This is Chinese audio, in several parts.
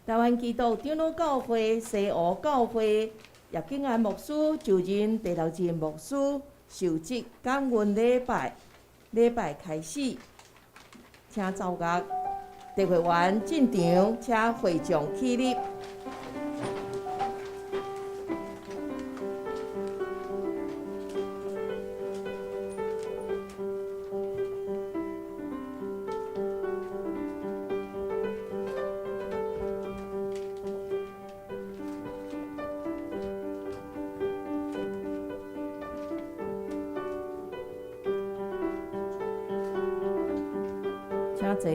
台湾基督长老教会西湖教会叶景安牧师就任第6任牧师，受职感恩礼拜。礼拜开始，请奏乐，地会员进场，请会众起立。请坐。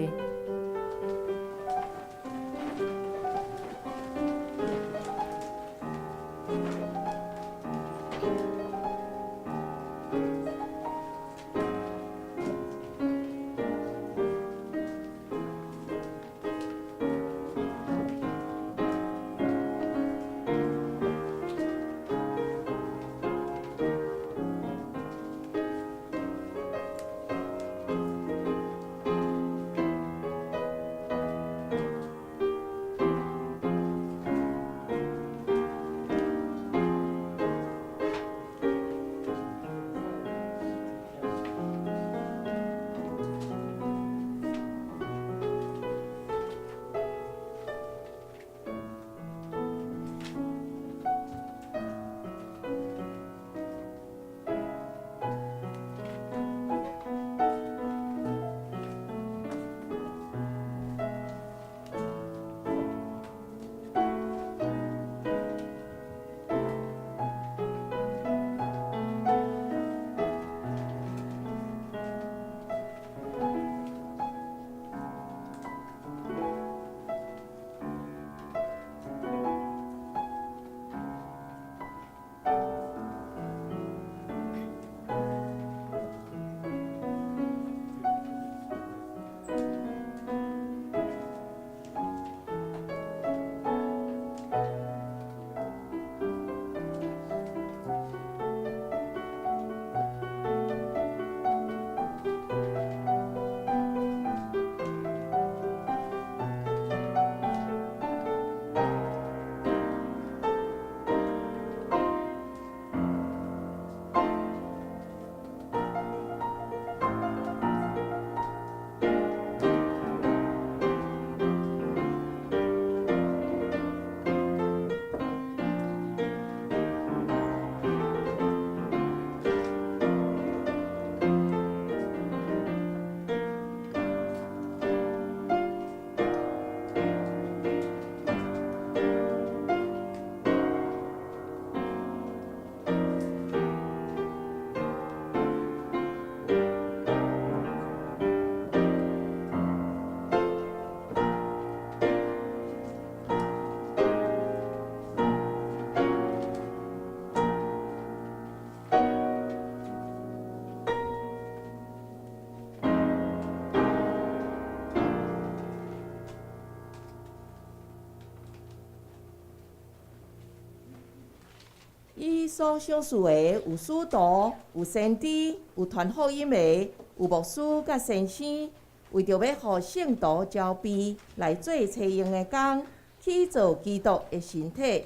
伊所赏赐的有使徒、有先知、有传福音的、有牧师甲先生，为着要互圣徒招庇来做采用的工，去做基督的身体。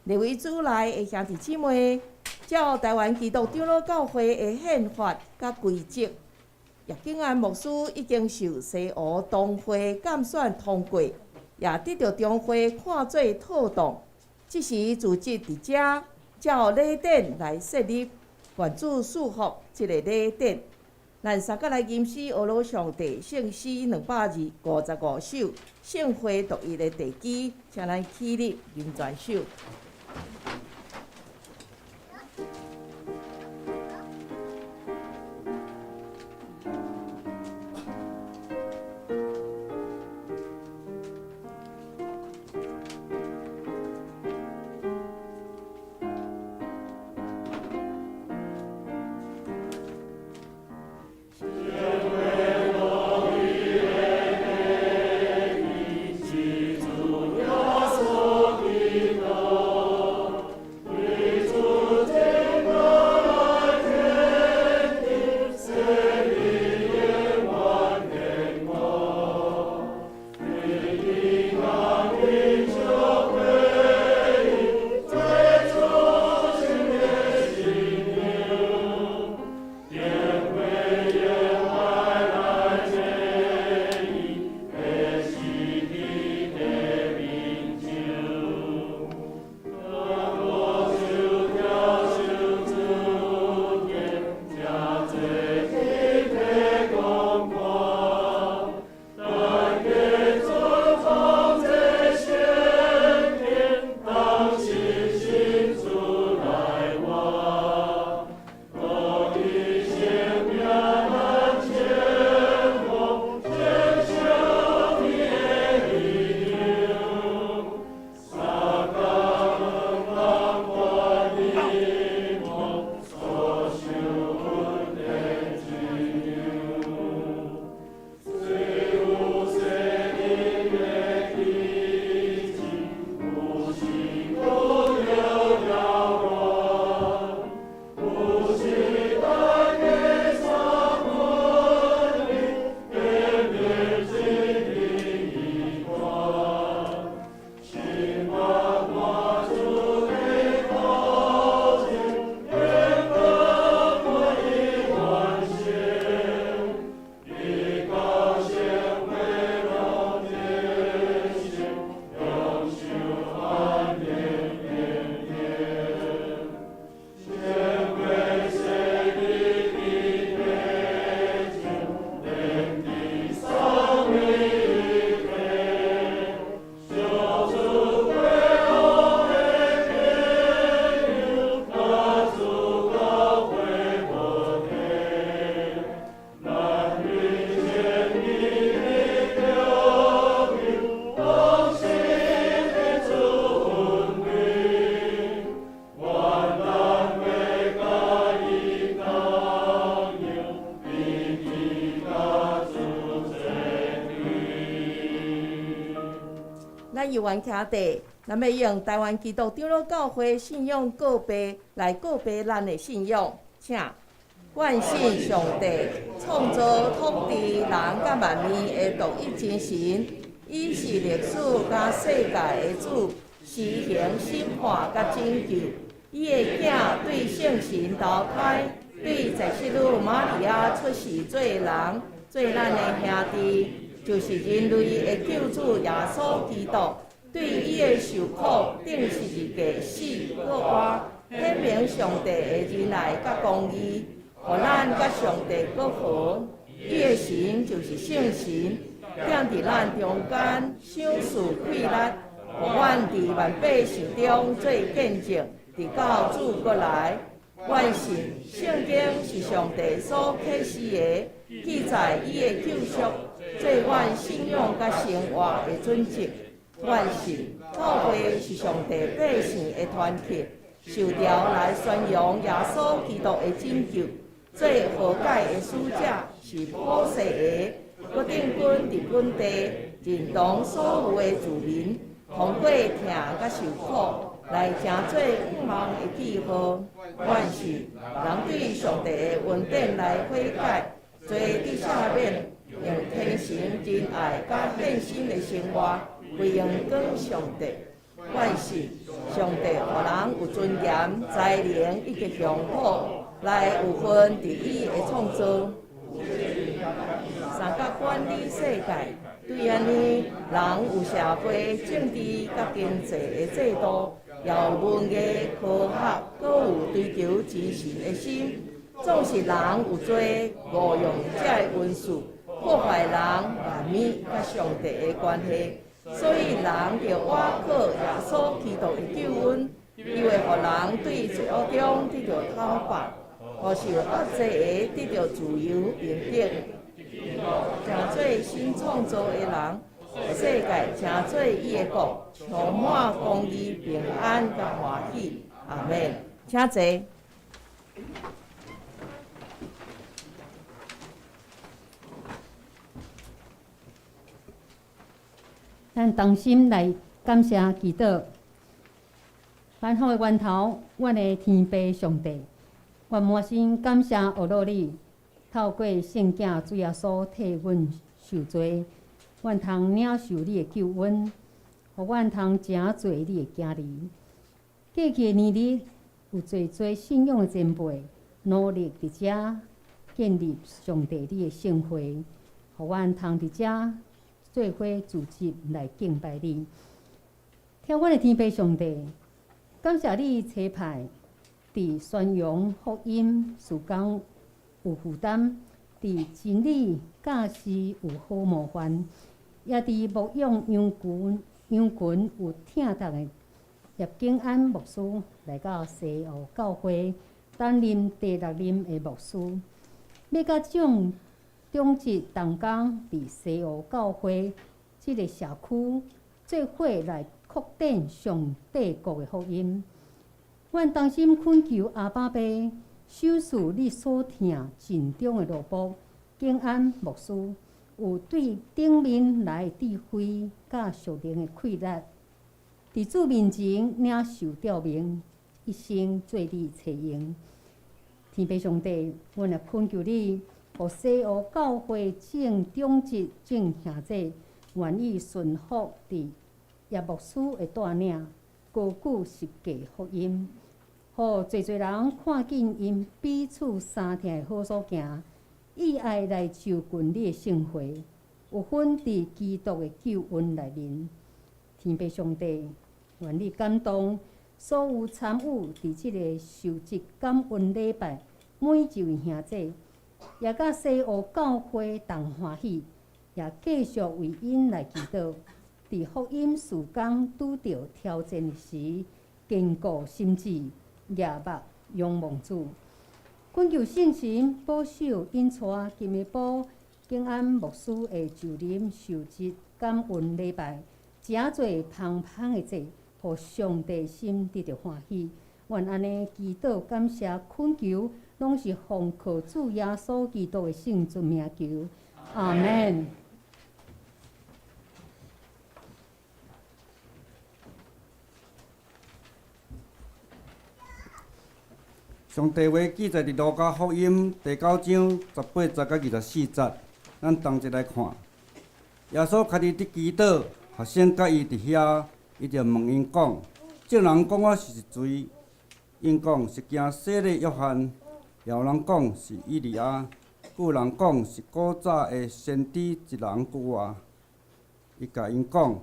立为主内的兄弟姊妹，照台湾基督长老教会的宪法甲规则，叶景安牧师已经受西湖同会监选通过，也得到中会看做妥当。即时组织伫遮。照礼典来设立愿主祝福这个礼典，咱三个来吟诗阿罗上帝圣诗255首，圣会独一的地基，请咱起立吟全首。主耶稣基督。咱游玩徛地，咱要用台湾基督长老教会信仰告白来告白咱的信仰，请。愿信上帝创造土地、人甲万物的独一真神，伊是历史甲世界的主，施行审判甲拯救。伊的囝对圣神投胎，对17女玛利亚出世做人，做咱的兄弟，就是人类的救主耶稣基督。对伊的受苦、顶十字架死、搁活，显明上帝的仁爱甲公义。互咱甲上帝搁和，伊的神就是圣神，踮伫咱中间，赏赐气力，互阮伫万百姓中做见证，直到主过来。愿信圣经是上帝所启示的，记载伊的救赎，做阮信仰甲生活的准则。愿信教会是上帝百姓的团体，受调来宣扬耶稣基督的拯救。做和解的使者是普世的，搁定军伫本地，认同所有的自民，通过疼甲受苦，来成做永望的记号。愿是人对上帝的恩典来悔改，做伫下面，用天神真爱甲献身的生活，归荣光上帝。愿是上帝互人有尊严、才能以及享福。来有份伫伊的创造，三甲管理世界。对安尼，人有社会、政治甲经济的制度，也有文艺、科学，搁有追求知识的心。总是人有做误用这个文字，破坏人万物甲上帝的关系。所以人着倚靠耶稣基督的救恩，伊会互人对罪恶中得到讨白。互受压制的得到自由平等，成做新创造的人，世界成做伊的国，充满公义、平安甲欢喜。阿门。请坐。咱同心来感谢祈祷，万福的源头，阮的天父上帝。愿满心感谢学罗你，透过圣囝主耶稣替阮受罪，阮通领受你的救恩，互阮通成做你的囝儿。过去的年日有侪信仰的前辈，努力伫遮建立上帝你的圣会，互阮通伫遮做伙组织来敬拜你。听阮的天父上帝，感谢你差派。伫宣扬福音事工有负担，伫真理教示有好模范，也伫牧养羊群有疼痛的叶景安牧师来到西湖教会担任第6任的牧师，要甲种种植同工伫西湖教会这个社区做伙来扩展上帝国的福音。阮同心恳求阿爸爸，守护你所听尽忠的罗卜景安牧师，有对顶面来智慧甲属灵的气力，伫主面前领受吊名，一生做你采用。天父上帝，阮也恳求你，互西湖教会正种植正兄弟，愿意顺服伫叶牧师的带领，高举十架福音。互侪人看见因彼此相听的好所行，意爱来就近你的圣会，有份伫基督的救恩内面。天父上帝，愿你感动所有参与伫即个受职感恩礼拜每一位兄弟，也甲西湖教会同欢喜，也继续为因来祈祷。伫福音事工拄着挑战时，坚固心志。夜目仰望主，恳求圣神保守引带今日补景安牧师的就任受职感恩礼拜，诚侪澎湃的祭，互上帝心得到欢喜。愿安尼祈祷感谢恳求，拢是奉靠主耶稣基督的圣尊名求。阿门。上帝话记载伫路加福音第9章18节到24节，咱同齐来看。耶稣家己伫祈祷，学生甲伊伫遐，伊就问因讲：众人讲我是谁？因讲是惊洗礼约翰，也有人讲是以利亚，有人讲是古早的先知一人句话。伊甲因讲：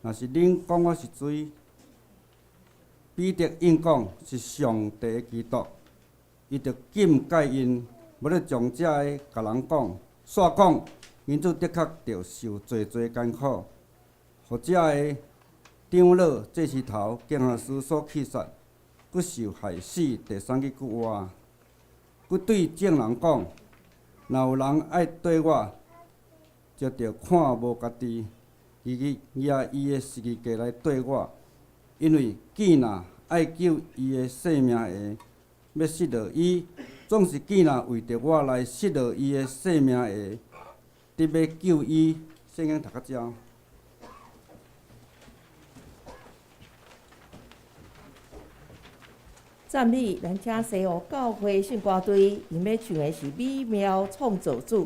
若是恁讲我是谁？彼得应讲是上帝的基督。伊就禁戒因，要咧将这个甲人讲，煞讲因主的确着受侪艰苦，互这个长老祭司头敬下师所气杀，佮受害死。第3句话，佮对众人讲：若有人爱对我，就着看无家己，伊的十字架来对我，因为见若爱救伊的性命的。要失落伊，总是见若为着我来失落伊的性命的，得要救伊。圣经读到这。赞美，咱请西湖教会圣歌队，因要唱的是《美妙创造主》。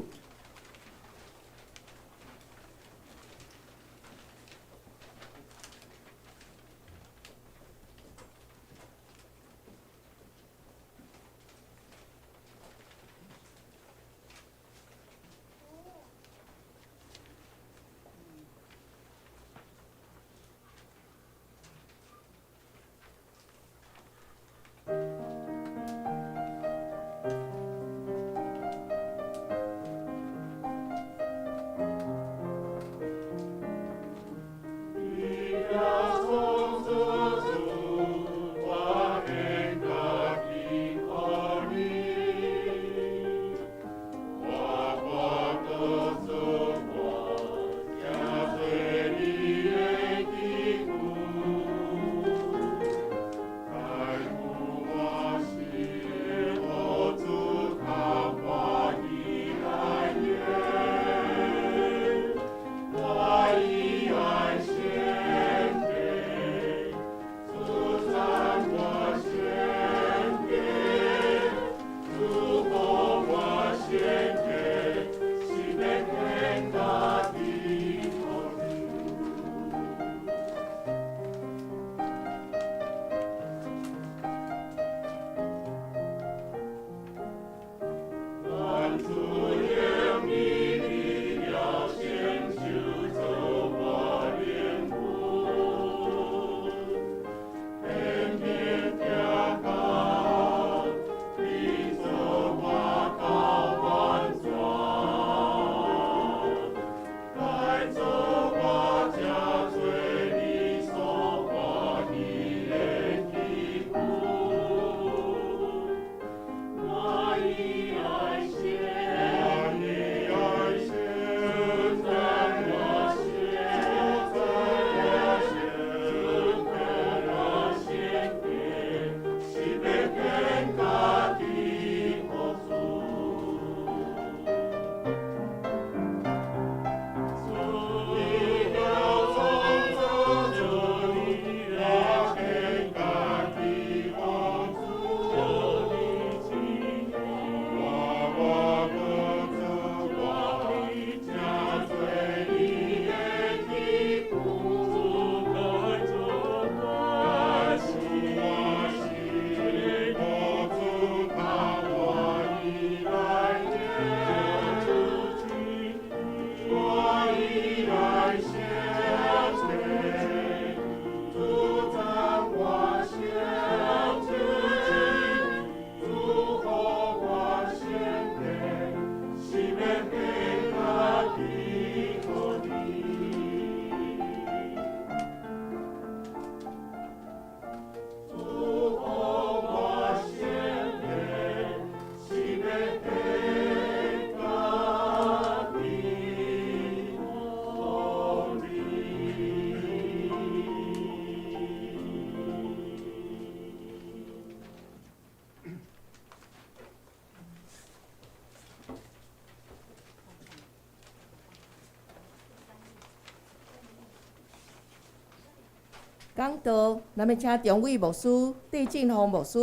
讲道，咱要请中尉牧师、戴正宏牧师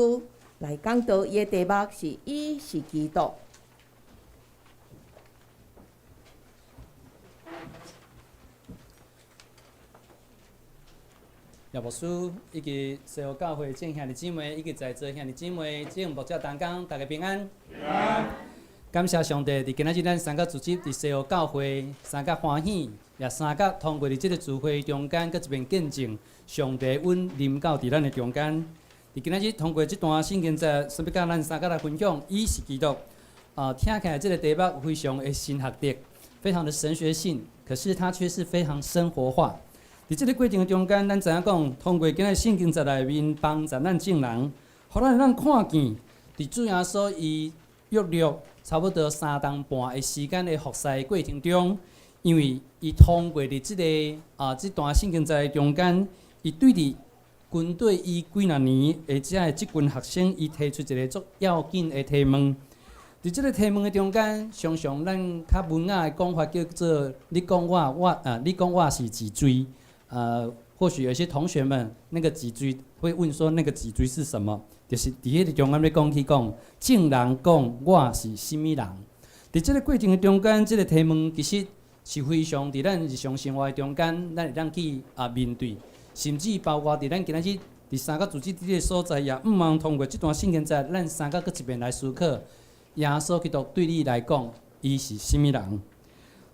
来讲到伊的题目是伊是基督。叶牧师以及所有教会众兄弟姊妹，以及在座兄弟姊妹，众牧者同工，大家平安。平安。感谢上帝，伫今仔日咱三角组织伫所有教会，三角欢喜，也三角通过伫即个聚会中间，搁一面见证上帝恩临到伫咱的中间。伫今仔日通过即段圣经节，想要甲咱三角来分享，伊是基督。听起来这个题目非常的新学的，非常的神学性，可是它却是非常生活化。伫即个过程中间，咱知影讲，通过今日圣经节内面帮助咱众人，互咱看见，伫主耶稣伊约略差不多3顿半的时间的服侍过程中，因为伊通过伫即段圣经节中间，伊对伫军队伊几若年的即群学生，伊提出一个足要紧的提问。伫即个提问的中间，常常咱较文雅的讲法叫做“你讲我是几锥”。或许有些同学们那个脊椎会问说，那个脊椎是什么？就是伫迄个中间要讲去讲，众人讲我是甚物人？伫即个过程中间，即个题目其实是非常伫咱日常生活中间，咱会当去面对，甚至包括伫咱今仔日伫三角组织即个所在，也毋茫通过即段圣经节，咱三角搁一遍来思考，耶稣基督对你来讲，伊是甚物人？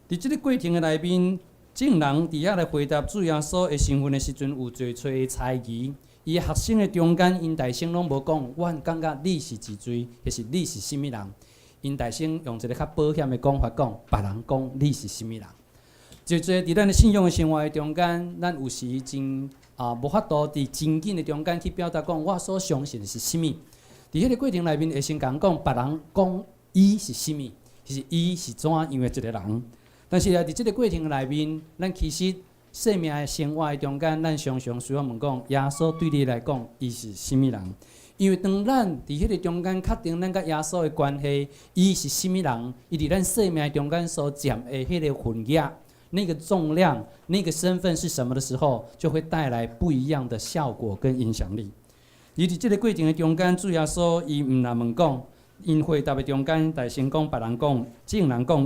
伫即个过程的内面。众人伫遐来回答主耶稣的身份的时阵，有侪找的猜疑。伊学生的中间，因大声拢无讲，我感觉你是几锥，还是你是甚物人？因大声用一个较保险的讲法讲，别人讲你是甚物人。就伫咱的信仰的生活的中间，咱有时真无法度伫真紧的中间去表达讲，我所相信的是甚物。伫迄个过程内面，会先讲别人讲伊是甚物，其实伊是怎样的一个人。但是伫即个过程内面，咱其实生命的生活的中间，咱常常需要问讲，耶稣对你来讲，伊是甚物人？因为当咱伫迄个中间确定咱甲耶稣的关系，伊是甚物人？伊伫咱生命中间所占的迄个分量、那个重量、那个身份是什么的时候，就会带来不一样的效果跟影响力。而伫即个过程的中间，主耶稣伊毋但问讲。因回答的中间，大声讲，别人讲，众人讲，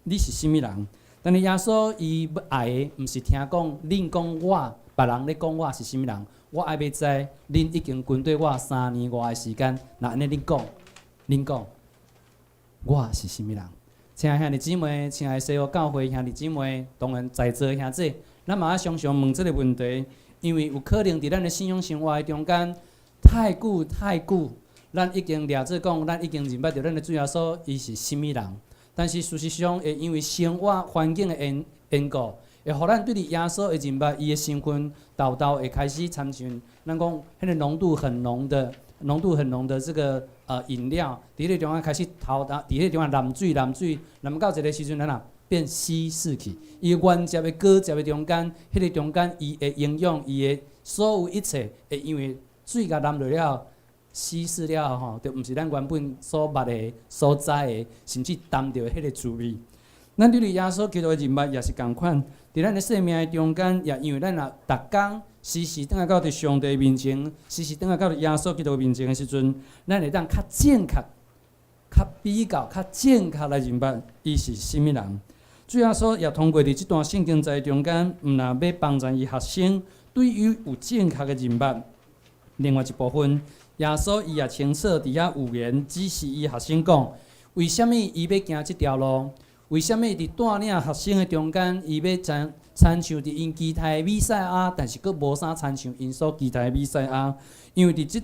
你是甚物人？但是耶稣伊要爱的，毋是听讲，恁讲我，别人咧讲我是甚物人？我爱要知，恁已经跟对我3年外的时间，那安尼恁讲，我是甚物人？亲爱兄弟姊妹，亲爱所有教会兄弟姊妹，当然在座兄弟，咱嘛常常问这个问题，因为有可能伫咱的信仰生活的中间，太久。咱已经了解讲，咱已经认捌着咱的主耶稣，伊是甚物人。但是事实上，会因为生活环境的缘故，会互咱对哩耶稣会认捌伊的身份，会开始参像咱讲迄个浓度很浓的这个饮料，伫迄个中间开始伫迄个中间淋水，淋到一个时阵，咱变稀释去。伊原汁的果汁的中间，迄个中间伊的营养，伊的所有一切，会因为水甲淋落了。稀释了吼，就毋是咱原本所捌的、所知的，甚至淡着迄个滋味。咱对耶稣基督的认捌也是共款，伫咱的生命的中间，也因为咱逐工时时等下到伫上帝面前，时时等下到伫耶稣基督面前的时阵，咱会当较正确、较比较、较正确来认捌伊是甚物人。主耶稣也通过伫即段圣经在中间，毋但要帮助伊学生对于有正确的认捌，另外一部分。耶稣伊也清楚伫遐有言指示伊学生讲，为虾米伊要行即条路？为虾米伫带领学生的中间，伊要亲像伫因期待的弥赛亚，但是佫无啥亲像因所期待的弥赛亚？因为伫即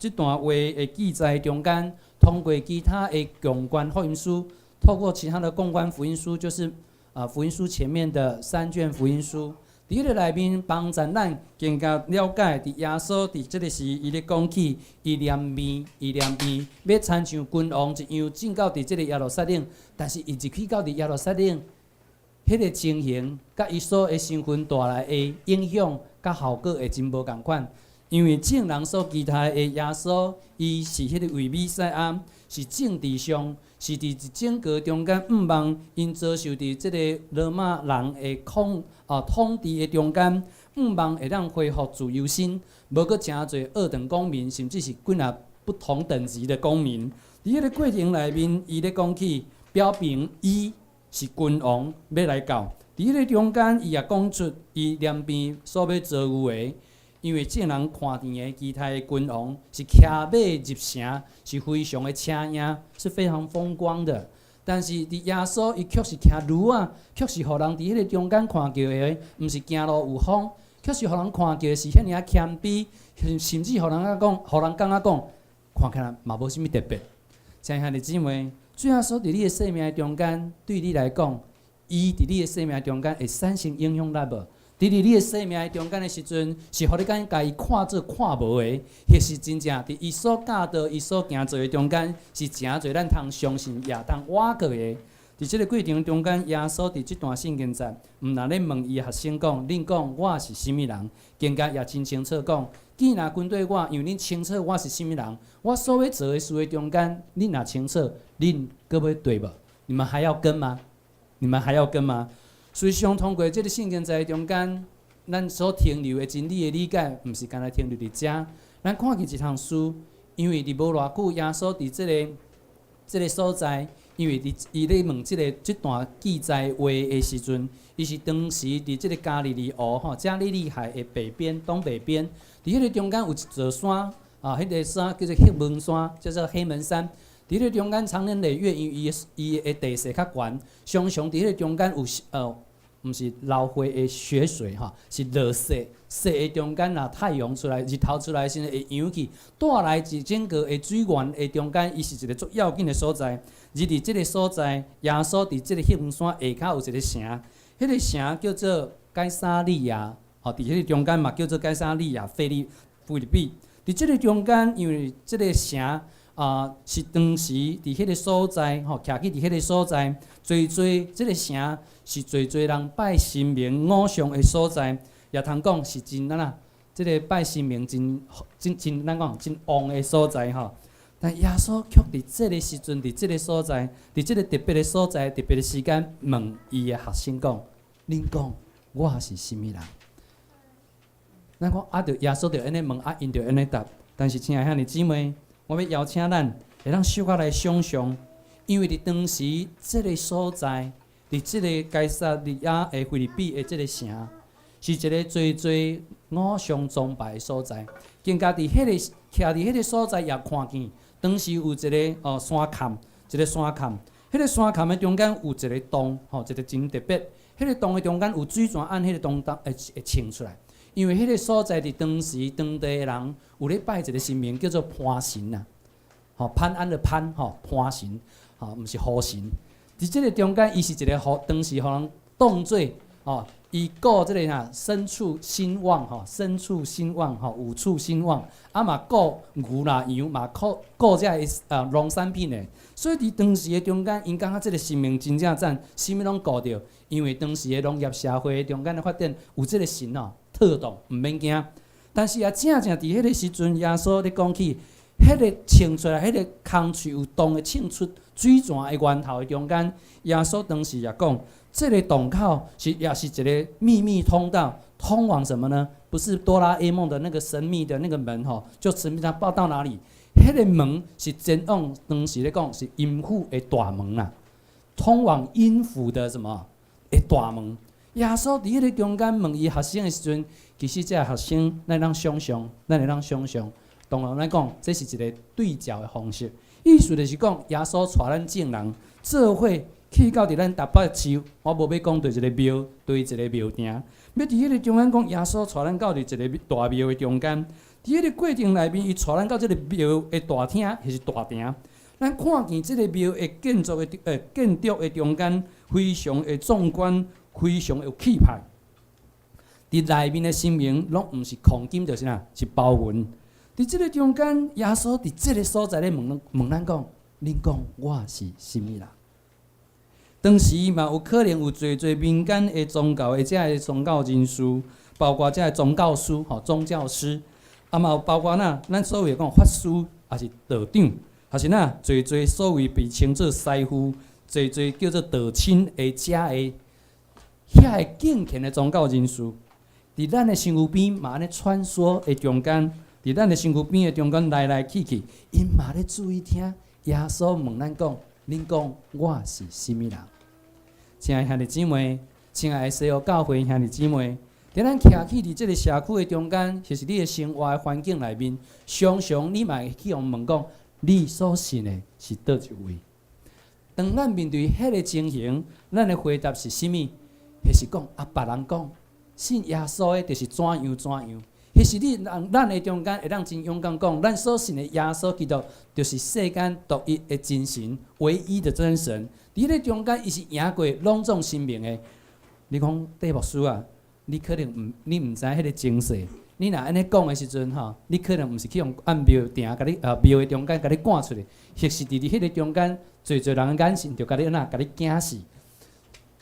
段话的记载中间，通过其他的共观福音书，透过其他的共观福音书，就是福音书前面的3卷福音书。伫迄个内面帮助咱更加了解，伫耶稣伫即个时，伊咧讲起，伊念面，要亲像君王一样进到伫即个耶路撒冷，但是伊一去到伫耶路撒冷，迄个情形，甲伊所的身份带来的影响，甲效果会真无共款。因为众人所期待的耶稣，伊是迄个位弥赛亚，是政治上，是伫一整个中间，毋望因遭受伫即个罗马人的统治的中间，毋望会当恢复自由心，无搁诚侪二等公民，甚至是几若不同等级的公民。伫迄个过程内面，伊咧讲起表明伊是君王要来到。伫迄个中间，伊也讲出伊两边所要做有诶。因为众人看见的其他的君王是骑马入城，是非常的车赢，是非常风光的。但是伫耶稣，伊却是骑驴啊，却是互人伫迄个中间看到的，毋是行路有风，却是互人看到的是遐尔谦卑，甚至互人感觉讲，看起来嘛无啥物特别。亲爱的姊妹，主耶稣伫你的生命中间，对你来讲，伊伫你的生命中间会产生影响力无？伫你的生命中间的时阵，是互你甲伊看做看无的，迄是真正伫伊所教导、伊所行做的中间，是诚侪咱通相信也通挖过的。伫即个过程中间，耶稣伫即段圣经节，毋若咧问伊学生讲：恁讲我是啥物人？更加也真清楚讲：既然跟对我，因为恁清楚我是啥物人，我所要做的事的中间，恁若清楚，恁搁要对无？你们还要跟吗？你们还要跟吗？随上通过即个圣经在中间，咱所停留的真理的理解，毋是干那停留伫遮。咱看见一项书，因为伫无偌久，耶稣伫即个所在，因为伊咧问即段记载话的时阵，伊是当时伫即个加利利湖加利利海的北边、东北边，伫迄个中间有一座山，迄个山叫做黑门山，叫做黑门山。伫迄个中间长年累月，因为伊的地势较悬，常常伫迄个中间有毋是流花的雪水是落雪。雪的中间太阳出来、日头出来时会扬起，带来一整个的水源的中间，伊是一个足要紧的所在。而伫即个所在，耶稣伫即个黑门山下骹有一个城，迄个城叫做该撒利亚，伫迄个中间嘛叫做该撒利亚腓立比。伫即个中间，因为即个城。是当时伫迄个所在，徛起伫迄个所在，即个城是侪人拜神明偶像的所在，也通讲是真即个拜神明咱讲真旺的所在但耶稣却伫即个时阵，伫即个所在，伫即个特别的所在、特别的时间，问伊的学生讲：恁讲我是啥物人？咱讲着耶稣着安尼问，因着安尼答。但是亲爱兄弟姊妹。我要邀请咱会当小可来想象，因为伫当时即个所在，伫即个该撒利亚的腓立比的即个城，是一个侪偶像崇拜的所在。更加伫迄个徛伫迄个所在，也看见当时有一个山坎，一个山坎。迄个山坎的中间有一个洞，一个真特别。迄个洞的中间有水泉，按迄个洞会冲出来。因为迄个所在伫当时当地的人有咧拜一个神明叫做潘神呐，潘安的潘，潘神，毋是河神。伫即个中间，伊是一个当时互人当做伊顾即个身处兴旺，身处兴旺，有处兴旺，嘛顾牛啦羊嘛顾遮个农产品的。所以伫当时的中间，因感觉即个神明真正赞，啥物拢顾着。因为当时的农业社会中间的发展有即个神特动，毋免惊。但是也正伫迄个时阵，耶稣咧讲起，迄个冲出来，迄个空喙有洞的冲出水泉的源头的中间，耶稣当时也讲，这个洞口也是一个秘密通道，通往什么呢？不是哆啦 A 梦的那个神秘的那个门就神秘它报到哪里？迄个门是前往当时咧讲是阴府的大门啊，通往阴府的什么的大门。耶稣伫迄个中间问伊学生的时阵，其实这学生咱会当想象，当然咱讲这是一个对照的方式，意思就是讲耶稣带咱众人做伙去到伫咱台北市，我无要讲对一个庙，对一个庙埕，要伫迄个中间讲耶稣带咱到伫一个大庙的中间，伫迄个过程内面，伊带咱到即个庙的大厅还是大埕，咱看见即个庙的建筑的中间非常的壮观。非常有气派，伫内面的神明拢毋是黄金，就是是包云。伫即个中间，耶稣伫即个所在咧问咱讲：恁讲我是啥物人？当时嘛有可能有侪民间的宗教的遮个宗教人士，包括遮个宗教师、宗教师，嘛有包括咱所谓讲法师，也是道长，还是侪所谓被称作师傅，侪叫做道亲的遮个。遐个敬虔的宗教人士，伫咱的身躯边嘛安尼穿梭的中间，伫咱的身躯边的中间来来去去，因嘛咧注意听耶稣问咱讲：恁讲我是甚物人？亲爱的兄弟姊妹，亲爱的西欧教会兄弟姊妹，伫咱徛起伫即个社区的中间，或是你的生活的环境内面，常常你嘛会去互问讲：你所信的是倒一位？当咱面对迄个情形，咱的回答是甚物？迄是讲别人讲信耶稣的，就是怎样怎样。迄是你咱的中间会当真勇敢讲，咱所信的耶稣基督，就是世间独一的真神，唯一的真神。伫迄个中间，伊是赢过拢总生命的。你讲戴牧师啊，你可能你毋知迄个精髓。你若安尼讲的时阵吼，你可能毋是去用按庙埕甲你庙的中间甲你赶出来，或是伫迄个中间，侪人的眼神就甲你安那甲你惊死。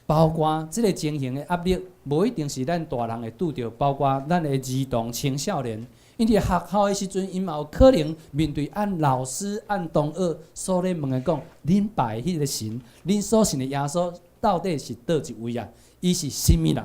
包括即个情形的压力，无一定是咱大人会拄着，包括咱的儿童、青少年，因伫学校的时阵，因嘛有可能面对按老师、按同学所咧问的讲，恁拜迄个神，恁所信的耶稣到底是倒一位啊？伊是甚物人？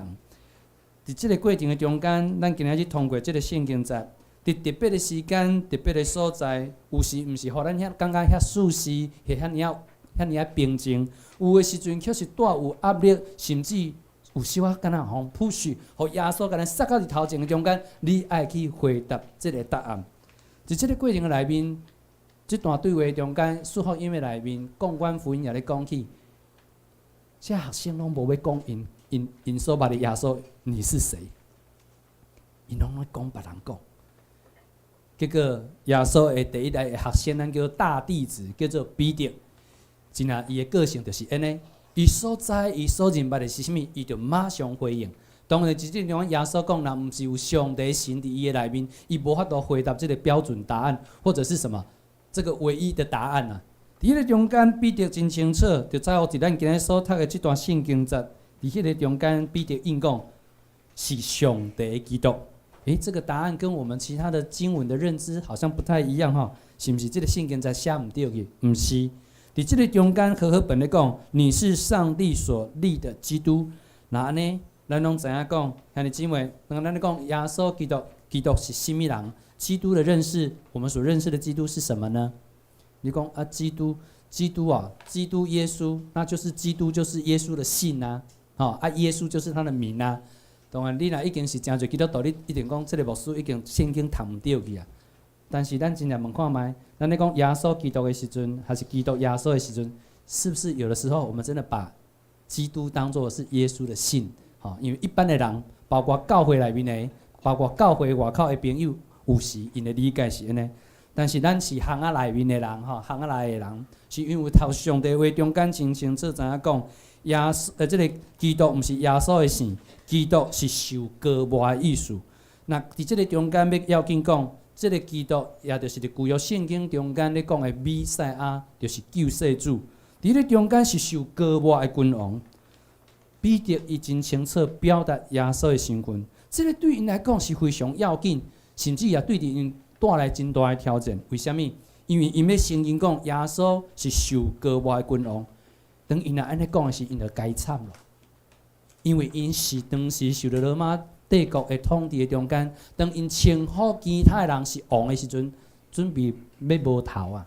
伫即个过程的中间，咱今仔日通过即个圣经节，伫特别的时间、特别的所在，有时毋是互咱遐感觉遐舒适，或遐尔平静，有的时阵却是带有压力，甚至有时啊，敢若互 push， 互耶稣甲咱塞到伫头前的中间，你爱去回答即个答案。伫即个过程的内面，即段对话中间，四福音的内面，讲阮福音也咧讲起，这学生拢无要讲因所捌的耶稣，你是谁？因拢咧讲别人讲。结果耶稣的第一代的学生，咱叫大弟子，叫做彼得。真啊，伊的个性就是安尼，伊所知、伊所认捌的是甚物，伊就马上回应。当然，即种种耶稣讲，若毋是有上帝神伫伊的内面，伊无法度回答这个标准答案，或者是什么这个唯一的答案啊。伫迄个中间，彼得真清楚，就在乎伫咱今日所读的这段圣经节，伫迄个中间，彼得应讲是上帝的基督。这个答案跟我们其他的经文的认知好像不太一样哈，是毋是？这个圣经节写毋对去？毋是。伫即个中间，和本咧讲，你是上帝所立的基督。那安尼，咱拢知影讲，兄弟姊妹，当咱咧讲耶稣基督，基督是甚物人？基督的认识，我们所认识的基督是什么呢？你讲啊，基督啊，基督耶稣，那就是基督就是耶稣的姓啊，耶稣就是他的名啊。当然，你若已经是真侪基督徒，你一定讲这个牧师已经圣经读毋对去啊。但是咱真正问看卖，咱咧讲耶稣基督的时阵，还是基督耶稣的时阵，是不是有的时候我们真的把基督当作是耶稣的姓？因为一般的人，包括教会内面的，包括教会外口的朋友，有时因的理解是安尼。但是咱是巷仔内面的人，巷仔内的人，是因为头上帝话中间真清楚知影讲，耶稣这个基督毋是耶稣的姓，基督是受割磨的意思。那伫这个中间要紧讲。这个基督也就是旧约圣经中间咧讲的弥赛亚，就是救世主。伫咧中间是受割磨的君王。彼得伊真清楚表达耶稣的身份，这个对因来讲是非常要紧，甚至也对因带来真大的挑战。为什么？因为因要承认讲耶稣是受割磨的君王，当因若安尼讲的是，因就该惨了。因为因是当时受到罗马帝国的统治的中间，当因称呼其他人是王的时阵，准备要无头啊。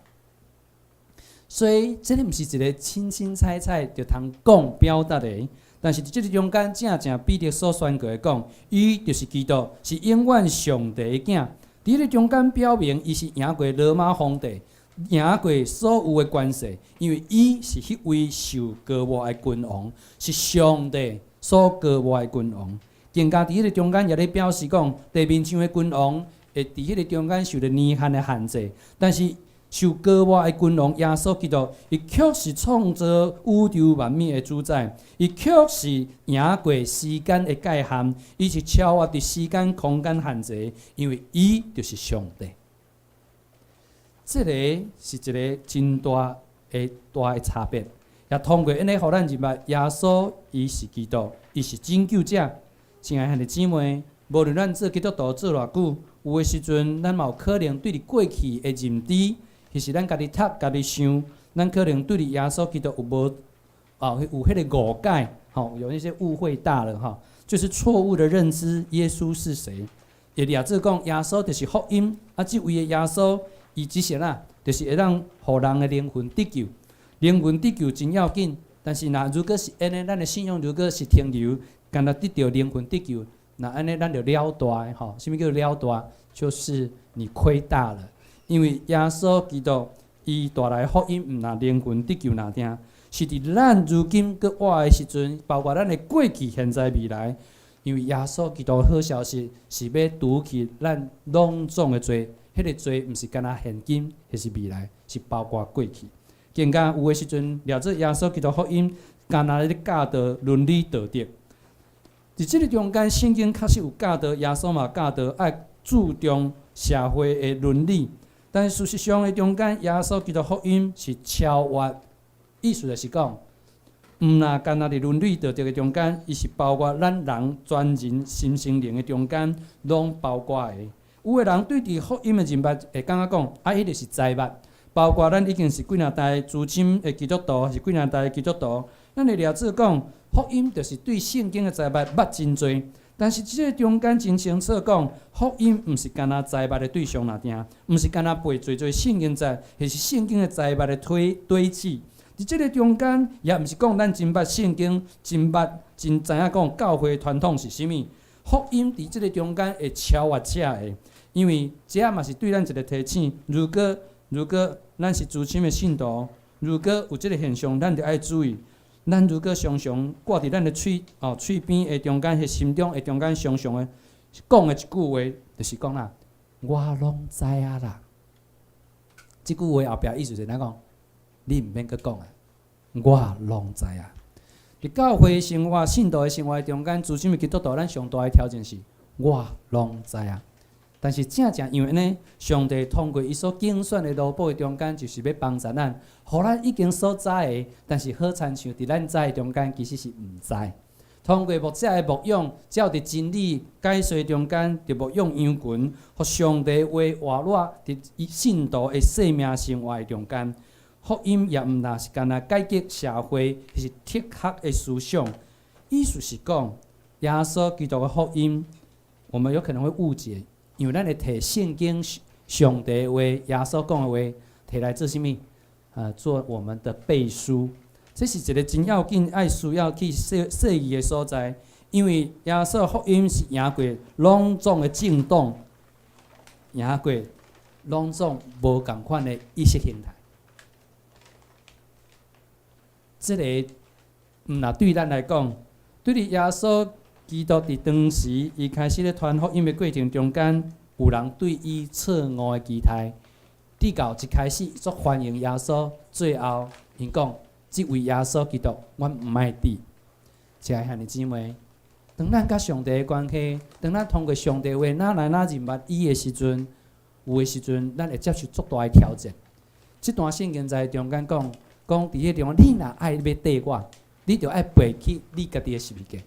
所以，这毋是一个清清彩彩就通讲表达的。但是伫这个中间，正正彼得所宣告的讲，伊就是基督，是永远上帝的囝。伫这个中间表明，伊是赢过罗马皇帝，赢过所有的关系，因为伊是迄位受割磨的君王，是上帝所割磨的君王。更加伫迄个中间也咧表示讲，地面上的君王会伫迄个中间受到年限的限制，但是受割磨的君王耶稣基督，伊却是创造宇宙万物的主宰，伊却是赢过时间的界限，伊是超越伫时间空间限制，因为伊就是上帝。这个是一个真大的差别，也通过安尼，互咱认捌耶稣，伊是基督，伊是拯救者。亲爱的兄弟姊妹，无论咱做基督徒做偌久，有的时阵，咱嘛有可能对伫过去的认知，或是咱家己读、家己想，咱可能对伫耶稣基督有无有迄个误解，有那些误会大了就是错误的认知耶稣是谁。会掠做讲耶稣就是福音，啊，即位的耶稣，伊只是就是会当互人的灵魂得救，灵魂得救真要紧。但是如果是安尼，咱的信仰如果是停留，干那得到灵魂得救，那安尼咱就了大的吼。什么叫了大？就是你亏大了，因为耶稣基督伊带来福音，毋若灵魂得救若定，是伫咱如今搁活的时阵，包括咱的过去、现在、未来。因为耶稣基督好消息是要除去咱拢总的罪，迄个罪毋是干那现今，迄是未来，是包括过去。更加有的时阵，了做耶稣基督福音，干那咧教导伦理道德。伫即个中间，圣经确实有教导，耶稣嘛教导爱注重社会的伦理。但事实上的中间，耶稣基督福音是超越，意思就是讲，毋若干那伫伦理道德的中间，伊是包括咱人全人心性灵的中间，拢包括的。有的人对伫福音的认捌会感觉讲，迄个是财物。包括咱已经是几若代资深的基督徒，是几若代的基督徒，咱会了解讲，福音就是对圣经的财物捌真多。但是即个中间真清楚讲，福音毋是干那财物的对象若定，毋是干那背做圣经财，迄是圣经的财物的堆砌。伫即个中间，也毋是讲咱真捌圣经，真知影讲教会传统是啥物。福音伫即个中间会超越遮的，因为遮嘛是对咱一个提醒。如果咱是资深的信徒，如果有即个现象，咱就爱注意。咱如果常常挂伫咱的喙边的中间，迄心中的中间，常常的讲的一句话，就是讲啦，我拢知啊啦。即句话后壁意思是哪讲？你毋免佫讲啊，我拢知啊。伫教会生活、信徒的生活中间，资深的基督徒，咱上大的挑战是，我拢知啊。但是正因为呢，上帝通过伊所竞选的路谱的中间，就是要帮助咱，互咱已经所知的，但是好亲像伫咱知的中间，其实是毋知。通过牧者的牧养，只要伫真理解说中间，就牧养羊群，互上帝话活络伫信徒的生命生活的中间。福音也毋若是干那改革社会，迄是铁学的思想。意思是讲，耶稣基督的福音，我们有可能会误解。因为咱会摕圣经上帝的话、耶稣讲的话，摕来做啥物？做我们的背书。这是一个真要紧、爱需要去说议的所在。因为耶稣福音是赢过拢总的政党，赢过拢总无共款的意识形态。这个毋若对咱来讲，对于耶稣基督伫当时，伊开始咧传福音的过程中间，有人对伊错误的期待。直到一开始做欢迎耶稣，最后因讲，即位耶稣基督，阮毋爱滴。亲爱兄弟姊妹，当咱甲上帝的关系，当咱通过上帝话哪来哪认捌伊的时阵，有的时阵，咱会接受足大的挑战。即段圣经在中间讲伫迄地方，你若爱要缀我，你着爱背起你家己的十字架。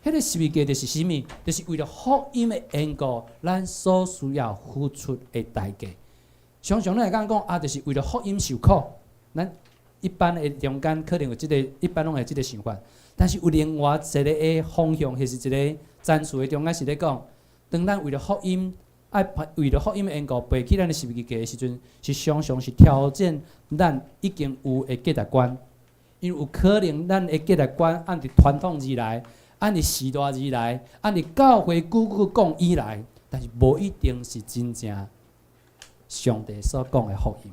迄个十字架就是啥物？就是为了福音的缘故，咱所需要付出的代价。常常咱会讲就是为了福音受苦。咱一般的中间可能有一般拢有即个想法，但是有另外一个的方向，或是一个战术的中间是咧讲，当咱为了福音，为了福音的缘故背起咱的十字架的时阵，是常常是挑战咱已经有的价值观，因为有可能咱的价值观按伫传统而来。按伫时代而来，按伫教会久讲以来，但是无一定是真正上帝所讲的福音。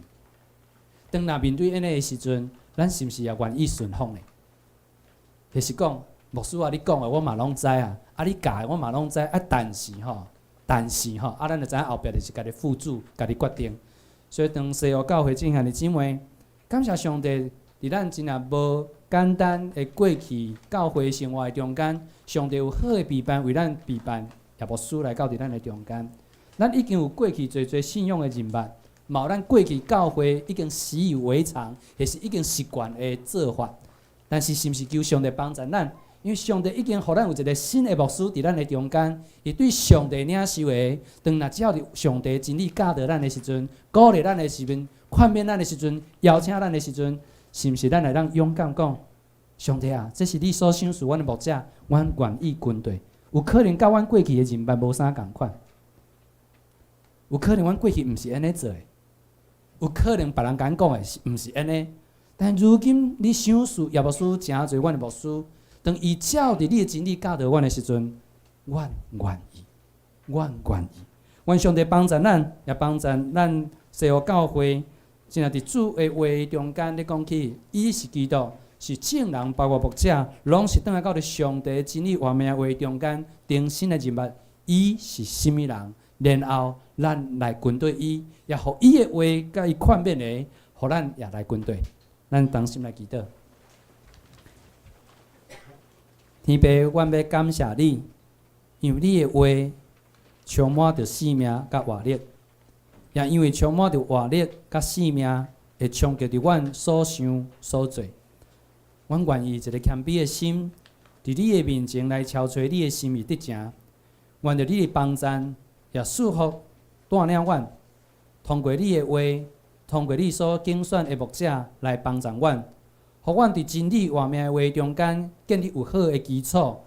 当若面对安尼的时阵，咱是毋是也愿意顺从呢？就是讲，牧师啊，你讲的我嘛拢知啊，你教的我嘛拢知但是咱就知影后壁就是家己付诸、家己决定。所以当西欧教会正向的姊妹，感谢上帝，伫咱真也无简单的过去教会生活的中间，上帝有好的陪伴，为咱陪伴，也牧师来到伫咱的中间。咱已经有过去侪信仰的认捌，嘛有咱过去教会已经习以为常，或是已经习惯的做法。但是，是毋是求上帝帮助咱？因为上帝已经互咱有一个新的牧师伫咱的中间，伊对上帝领受的，当若只要伫上帝真理教导咱的时阵，鼓励咱的时阵，劝勉咱的时阵，邀请咱的时阵。是毋是咱来让勇敢讲，上帝啊，这是你所赏赐阮的牧者，阮愿意跟对。有可能甲阮过去的认捌无啥共款，有可能阮过去毋是安尼做的，有可能别人甲阮讲的是毋是安尼。但如今你想事耶牧师诚侪阮的牧师，当伊照伫你的真理教导阮的时阵，阮愿意，阮愿意。愿上帝帮助咱，也帮助咱西湖教会，真正伫主的话中间咧讲起，伊是基督，是证人，包括牧者，拢是倒来到伫上帝真理话命的话中间定心的人物。伊是甚物人？然后咱来跟对伊，也互伊的话甲伊劝勉的，互咱也来跟对。咱同心来祈祷。天父，阮要感谢你，因为你的话充满着生命甲活力，也因为充满着活力甲生命，会冲击着阮所想所做。阮愿意一个谦卑的心，伫你的面前来敲找你的心意得成。愿着你的帮助，也祝福带领阮，通过你的话，通过你所竞选的牧者来帮助阮，互阮伫真理话命的话中间建立有好的基础，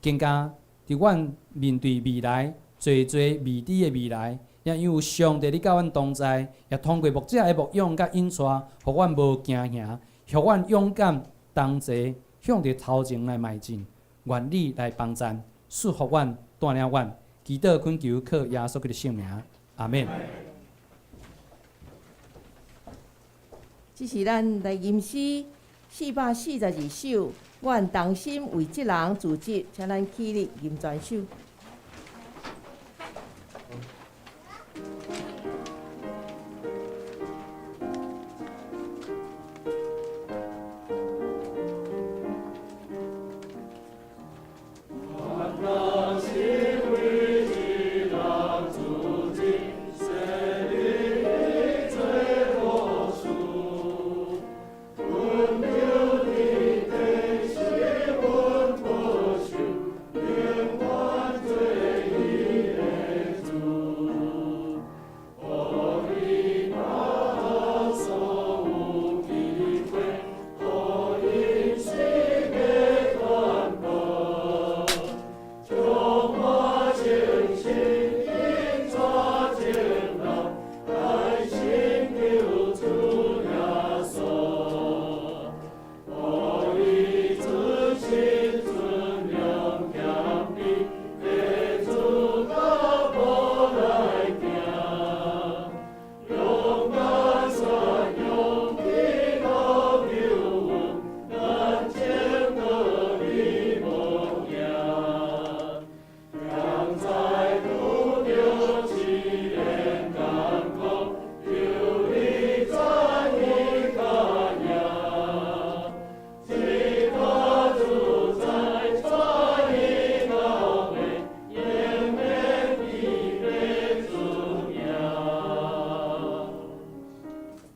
更加伫阮面对未来最未知的未来，也因为上帝你甲阮同在，也通过牧者的牧养甲引带，互阮无惊吓，互阮勇敢同齐向着头前来迈进。愿你来帮助，祝福阮。带领阮，祈祷恳求靠耶稣基督的圣名，阿免。这是咱来吟诗442首，阮同心为这人自责，请咱起立吟全首。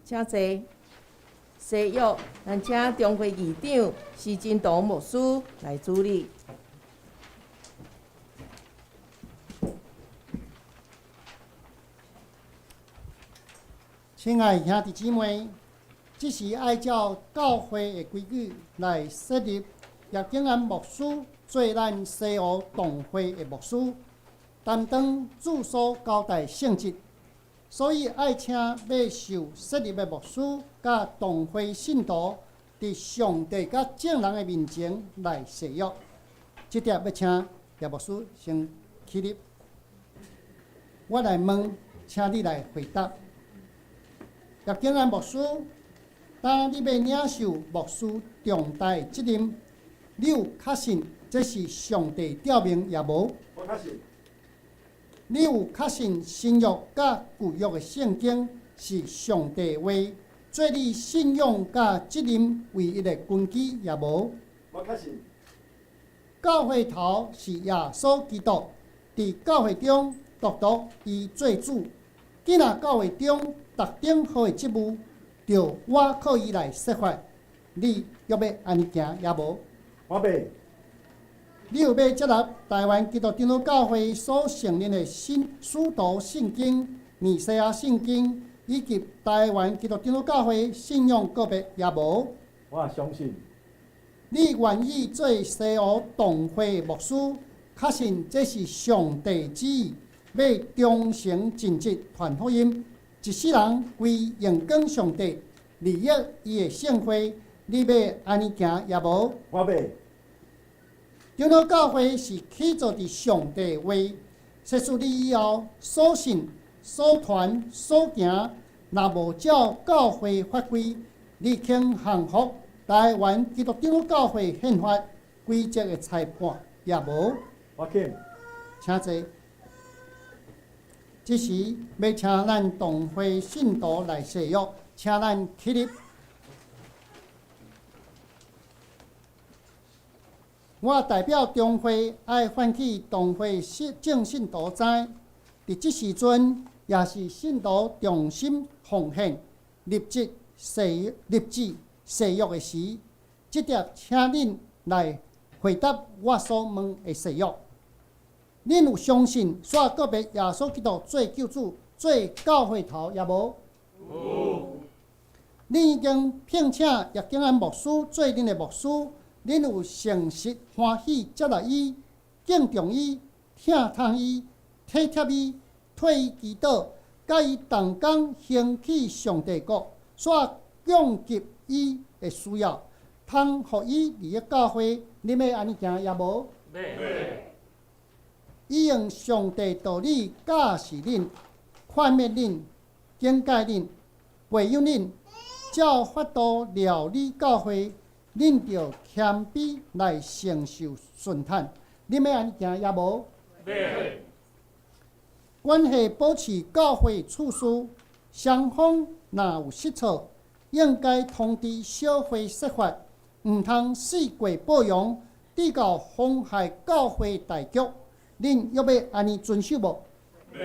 请坐。西约，咱请中会议长施真道牧师来主理。亲爱兄弟姊妹，这是按照教会的规矩来设立叶景安牧师做咱西湖同会的牧师，担当主所交代性质。所以爱请要受设立的牧师甲同会信徒，伫上帝甲众人的面前来誓约。这点要请叶牧师先起立，我来问，请你来回答。叶景安牧师，当你要领受牧师重大的责任，你有确信这是上帝调明也无？我确信。你有确信新约甲旧约的圣经是上帝的话，做你信仰甲责任唯一的根基也无？我确信。教会头是耶稣基督，伫教会中独伊做主。既然教会中特定好的职务，就我靠伊来设法。你要安尼行也无？我袂。你有要接纳台湾基督长老教会所承认的使徒圣经、弥赛亚圣经，以及台湾基督长老教会信仰个别也无？我相信。你愿意做西湖同会牧师，确信这是上帝旨意，要忠诚尽职传福音，一世人归荣光上帝，利益伊的圣会。你要安尼行也无？我要。长老教会是起造伫上帝的话，设属你以后所信、所传、所行，若无照教会法规，你肯降服台湾基督长老教会宪法规则的裁判也无。我肯。请坐。这时要请咱同会信徒来誓约，请咱起立。我代表中会爱唤起同会正信徒知，伫即时阵也是信徒重心奉献、立志誓约的时，即点请恁来回答我所问的誓约。恁有相信煞告别耶稣基督做救主、做教会头也无？有。恁已经聘请叶景安牧师做恁的牧师。恁有诚实欢喜接纳伊、敬重伊、疼痛伊、体贴伊、替伊祈祷，甲伊同工兴起上帝国，煞降及伊的需要，通互伊利益教会。恁要安尼行也无？要。伊用上帝道理教示恁、劝勉恁、警戒恁、培养恁，照法度料理教会。恁着谦卑来承受顺坦，恁要安尼行也无？要。关系保持教会处事，双方若有失错，应该通知小会说法，毋通四过报扬，致到妨害教会大局。恁要要安尼遵守无？要。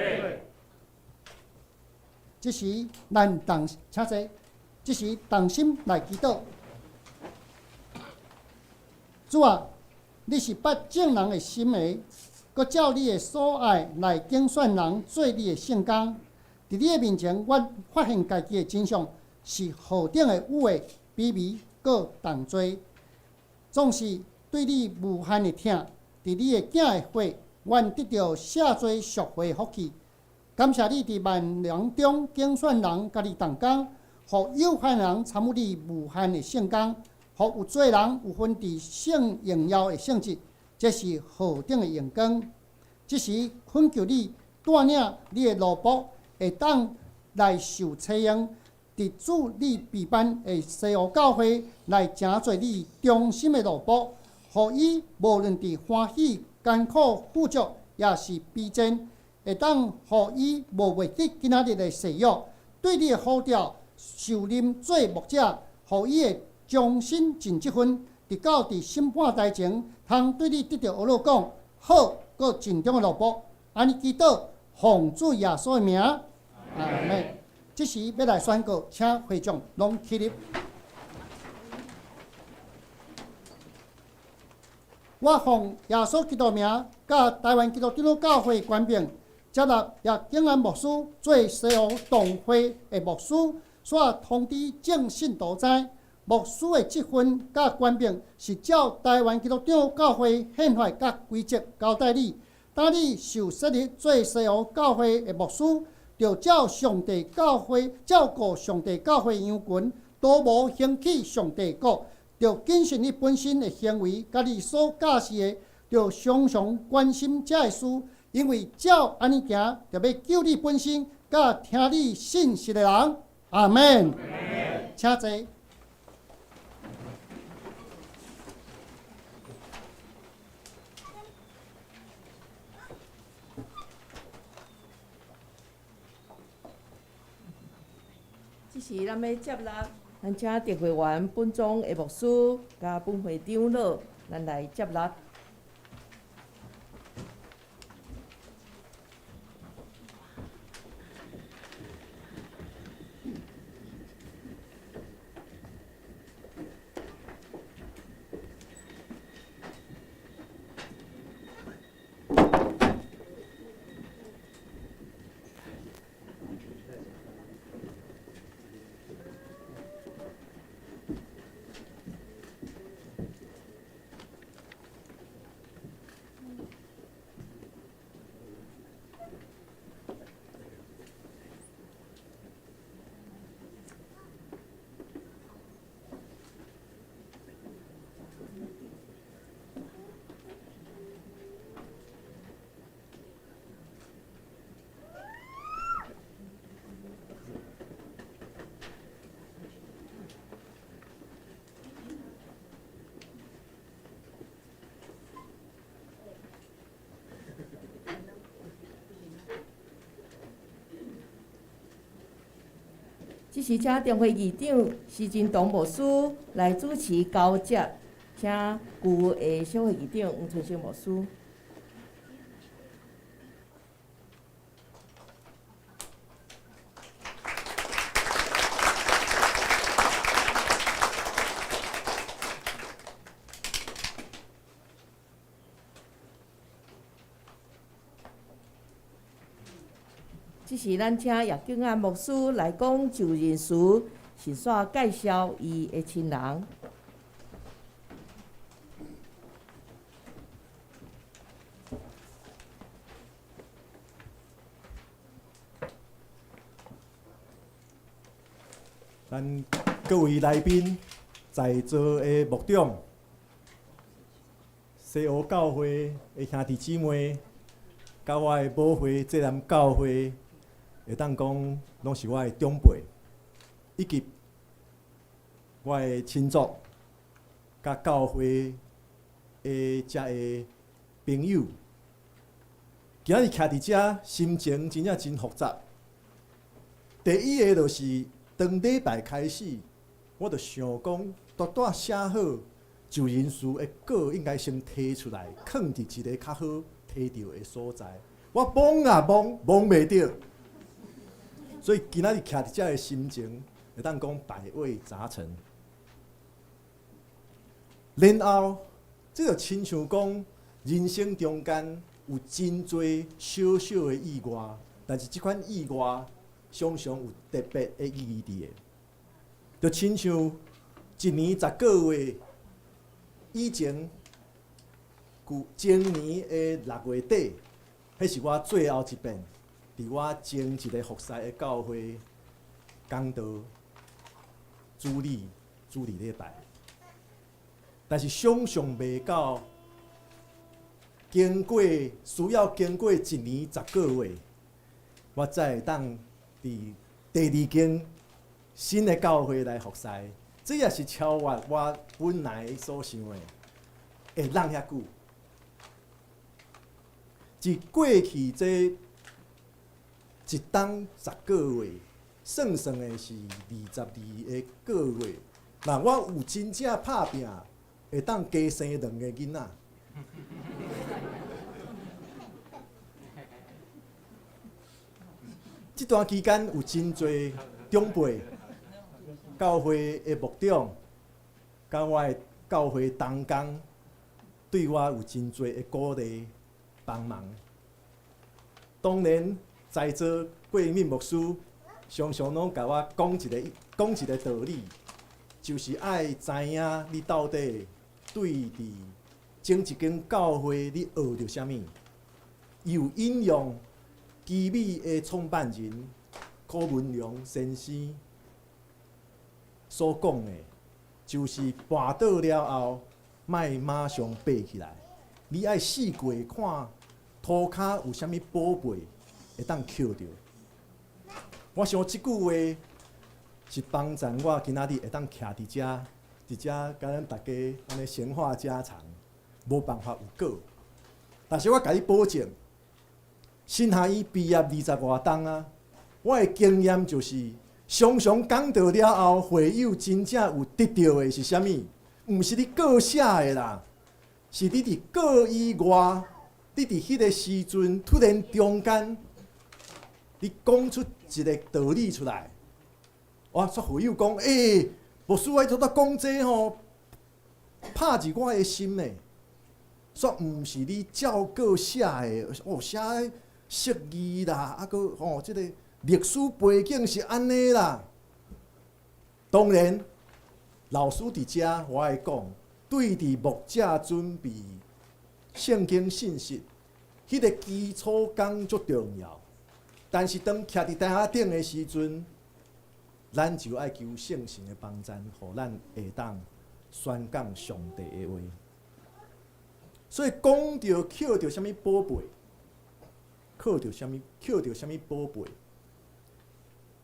这时咱请坐，这时同心来祈祷。主啊，你是捌正人的心的，佮照你的所爱来竞选人做你的圣工。伫你的面前，我发现家己的真相是何等的污秽、卑微，佮重罪。总是对你无限的疼，伫你的囝的血，阮得到赦罪赎回福气。感谢你伫万人中竞选人，甲你同工，互有限人参与你无限的圣工。互有做人有份伫圣荣耀的圣职，这是何等的荣光！即时恳求你带领你的奴仆，会当来受采用，伫主你备办的西湖教会来成做你忠心的奴仆，互伊无论伫欢喜、艰苦、富足，也是逼真，会当互伊无违记今仔日的誓约，对你的呼召受任做牧者，互伊的忠心尽这份，直到伫审判台前，通对你得到学路讲好，佮尽忠的奴仆。安尼祈祷，奉主耶稣的名，阿门。这时要来宣告，请会众拢起立。我奉耶稣基督名，甲台湾基督长老教会官兵，接纳叶景安牧师做西湖同会的牧师，煞通知正信徒知。牧师的职分甲官兵是照台湾基督长老教会宪法甲规则交代你。当你受设立做西湖教会的牧师，就照上帝教会照顾上帝教会羊群，都无兴起上帝国，就谨慎你本身的行为，甲你所教示的，就常常关心这的事，因为照安尼行，就要救你本身，甲听你信息的人。阿门。请坐。这是咱要接纳，咱请特会员本庄的牧师甲本会长老，咱来接纳。这时请中会议长施金东牧师来主持交接，请旧的小会议长黄春生牧师。这时，咱请叶景安牧师来讲就任时，顺续介绍伊的亲人。咱各位来宾，在座的牧长、西湖教会的兄弟姊妹，甲我的母会济南教会。会当讲，拢是我的长辈，以及我的亲族，甲教会的遮个朋友。今日徛伫遮，心情真正真复杂。第一个就是当礼拜开始，我就想讲，大写好就任书的稿，应该先摕出来，放伫一个较好摕到的所在。我摸啊摸，摸袂着。所以今仔日徛伫遮的心情，会当讲百味杂陈。然后，这就亲像讲，人生中间有真侪小小的意外，但是即款意外常常有特别的意义伫个。就亲像一年10个月以前，前年的6月底，迄是我最后一遍。伫我前一个服侍的教会讲道主礼礼拜，但是想象袂到，需要经过1年10个月，我才会当伫第2间新的教会来服侍。这也是超越我本来所想的，会让遐久。自过去这一冬10个月，算的是22个月。那我有真正拍拼，会当加生2个囡仔。这段期间有真侪长辈、教会的牧长，甲我的教会同工，对我有真侪的鼓励、帮忙。当然。在座桂敏牧师常常拢甲我讲一个道理，就是爱知影你到底对伫前一间教会你学着啥物。伊有引用基米的创办人柯文良先生所讲的，就是跋倒了后，莫马上爬起来，你爱试过看涂骹有啥物宝贝。会当捡着，我想即句话是帮助我今仔日会当徛伫遮，甲咱大家安尼闲话家常，无办法有果。但是我甲你保证，新下医毕业20外冬啊，我的经验就是，常常讲到了后，会友真正有得到的是啥物？毋是你过写的啦，是你伫过以外，你伫迄个时阵突然中间。你讲出一个道理出来，我煞会友讲，牧师爱做到讲这吼，拍入我的心呢。煞毋是你照稿写的，写释义啦，这个历史背景是安尼啦。当然，老师伫遮，我爱讲，对伫牧者准备圣经信息，迄个基础工足重要。但是当徛伫台下顶的时阵，咱就爱求圣神的帮助，互咱会当宣讲上帝的话。所以讲到捡到什么宝贝，捡到什么宝贝，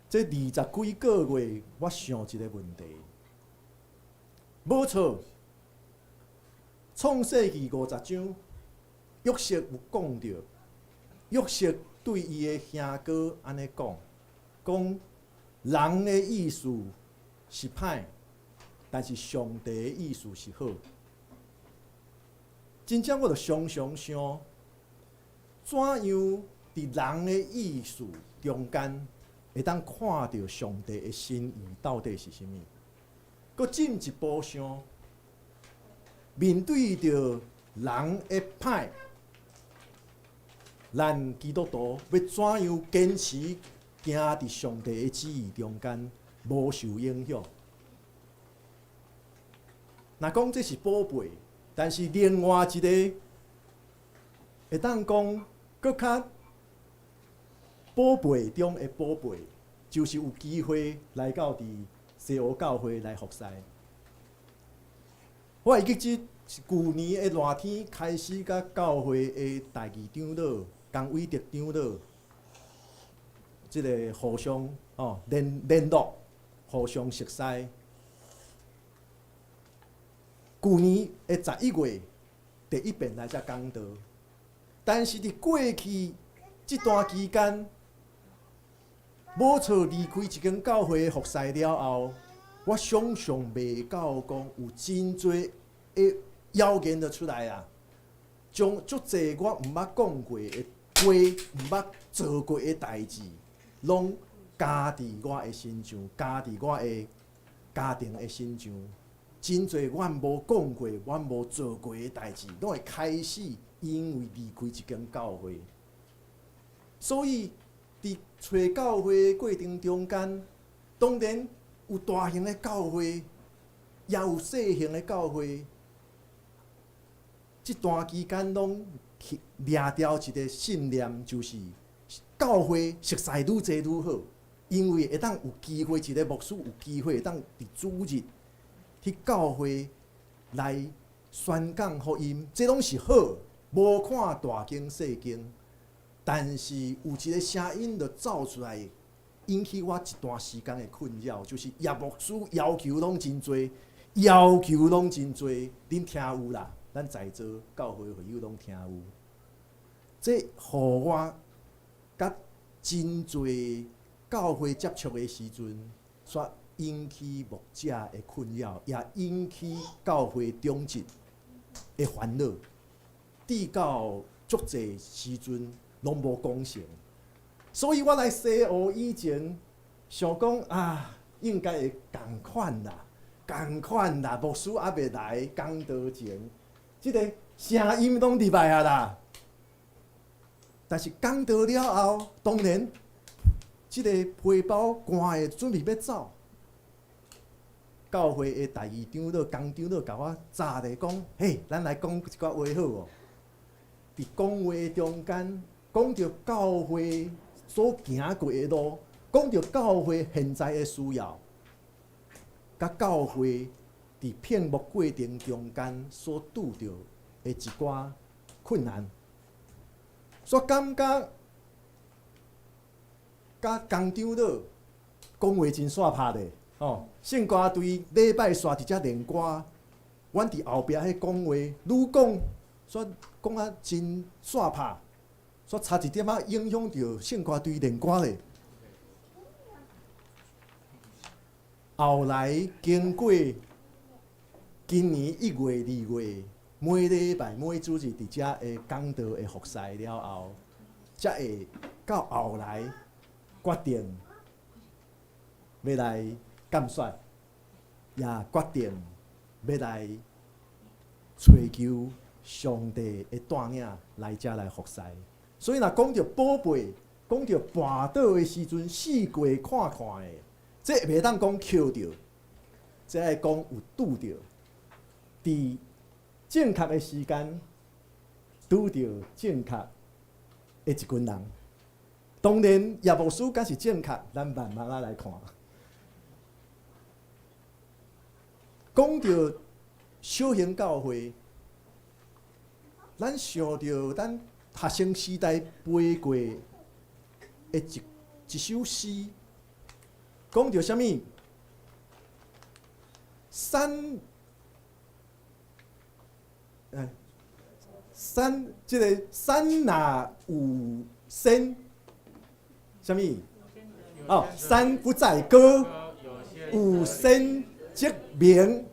这20几个月，我想一个问题，无错。创世纪50章，约瑟有讲到，约瑟对伊的兄哥安尼讲，人的意思是歹，但是上帝的意思是好。真正我着常常想，怎样伫人的意思中间，会当看到上帝的心意到底是啥物？搁进一步想，面对着人的歹，咱基督徒要怎样坚持行伫上帝的旨意中间，无受影响？若讲这是宝贝，但是另外一个会当讲搁较宝贝中的宝贝，就是有机会来到伫西湖教会来服侍。我会记得是旧年的热天开始，甲教会的代议长老、江伟德长老，即个互相联络，互相熟悉。旧年的11月第一遍来遮讲道，但是伫过去这段期间，无错离开一间教会服侍了后，我想象袂到讲有真侪的谣言就出来啊，将足侪我毋捌讲过的话、毋捌做过的代志，拢加伫我的身上，加伫我的家庭的身上。真侪阮无讲过、阮无做过的代志，拢会开始因为离开一间教会。所以伫找教会的过程中间，当然有大型的教会，也有小型的教会。这段期间拢掠掉一个信念，就是教会熟悉愈侪愈好，因为会当有机会，一个牧师有机会会当伫主日去教会来宣讲福音，这拢是好，无看大经小经。但是有一个声音就走出来，引起我一段时间的困扰，就是叶牧师要求拢真多，要求拢真多，恁听有啦？咱在座教会会友拢听有。这互我甲真多教会接触的时阵，煞引起牧者的困扰，也引起教会中职的烦恼，直到足侪时阵拢无讲成。所以我来西湖以前，想讲啊，应该会共款啦，共款啦，牧师还未来讲道前，即个声音拢入来啊啦。但是讲道了后，当然，即个皮包寒的准备要走。教会的代议长老、工长老甲我早咧讲，嘿，咱来讲一寡话好哦。伫讲话中间，讲到教会所行过的路，讲到教会现在的需要，甲教会伫聘牧过程中间所拄着的一寡困难，所以感觉甲工长老讲话真煞拍咧。圣歌队礼拜刷伫遮练歌，阮伫后壁迄讲话，愈讲煞讲啊真煞拍，煞差一点仔影响到圣歌队练歌咧。后来经过今年1月、2月，每礼拜每主日伫遮的讲道的服侍了后，才会到后来决定要来监选，也决定要来追求上帝的带领来遮来服侍。所以若讲到宝贝，讲到跋倒的时阵，四过看看的，这袂当讲捡着，这爱讲有拄着，伫正确的时间拄着正确的一群人。当然，叶牧师敢是正确，咱慢慢来看。讲到小型教会，咱想到咱学生时代背过的一首诗，讲到啥物？这个山若有仙，啥物？山不在高，有仙则名；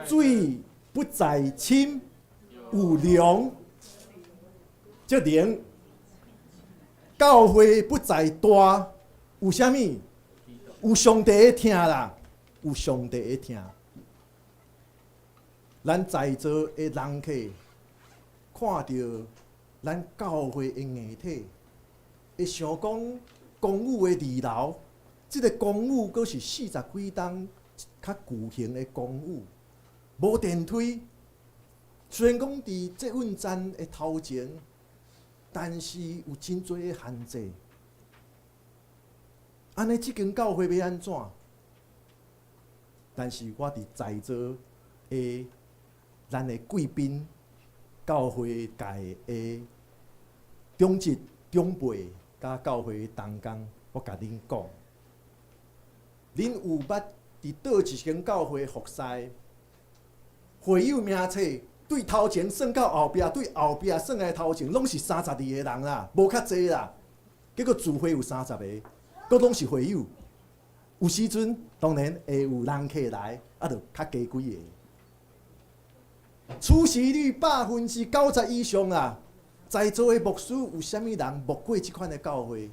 水不在深，有龙则灵。教会不在大，有啥物？有上帝的听啦，有上帝的听。咱在座的人客看到咱教会的硬体，会想讲公务的二楼，这个公务阁是40几栋较巨型的公务，无电梯。虽然讲伫捷运站的头前，但是有真多的限制。安尼，这间教会要安怎？但是我伫在座的咱的贵宾，教会界的长职长辈，甲教会同工，我甲恁讲，恁有捌伫倒一间教会服侍，会友名册对头前算到后壁，对后壁算来头前，拢是32个人啦，无较济啦。结果聚会有30个，佫拢是会友。有时阵当然会有人客来，就较加几个。出席率90%以上啦！在座的牧师有啥物人牧过即款的教会？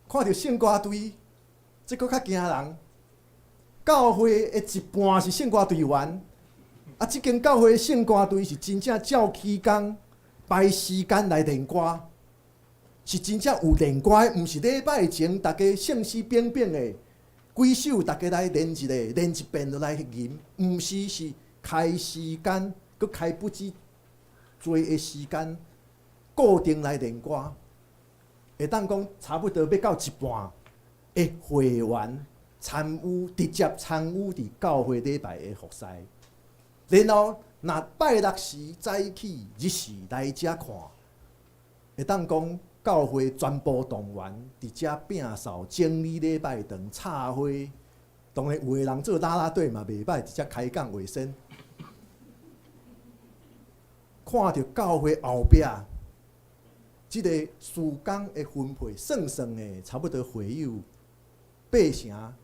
看到圣歌队，这佫较惊人。教会的一半是圣歌队员，即间教会的圣歌队是真正照起工排时间来练歌，是真正有练歌的，毋是礼拜前大家圣诗炳炳的几首，大家来练一个，练一遍就来吟，毋是是。开时间，佮开不止多的时间，固定来练歌，会当讲差不多要到一半的会员直接参与伫教会礼拜的服侍，然后若拜六时早起日时来遮看，会当讲教会全部动员伫遮摒扫整理礼拜堂插花，当然有个人做啦啦队嘛袂歹，伫遮开讲卫生。看到教会后壁，即个事工的分配，算的差不多会友8成，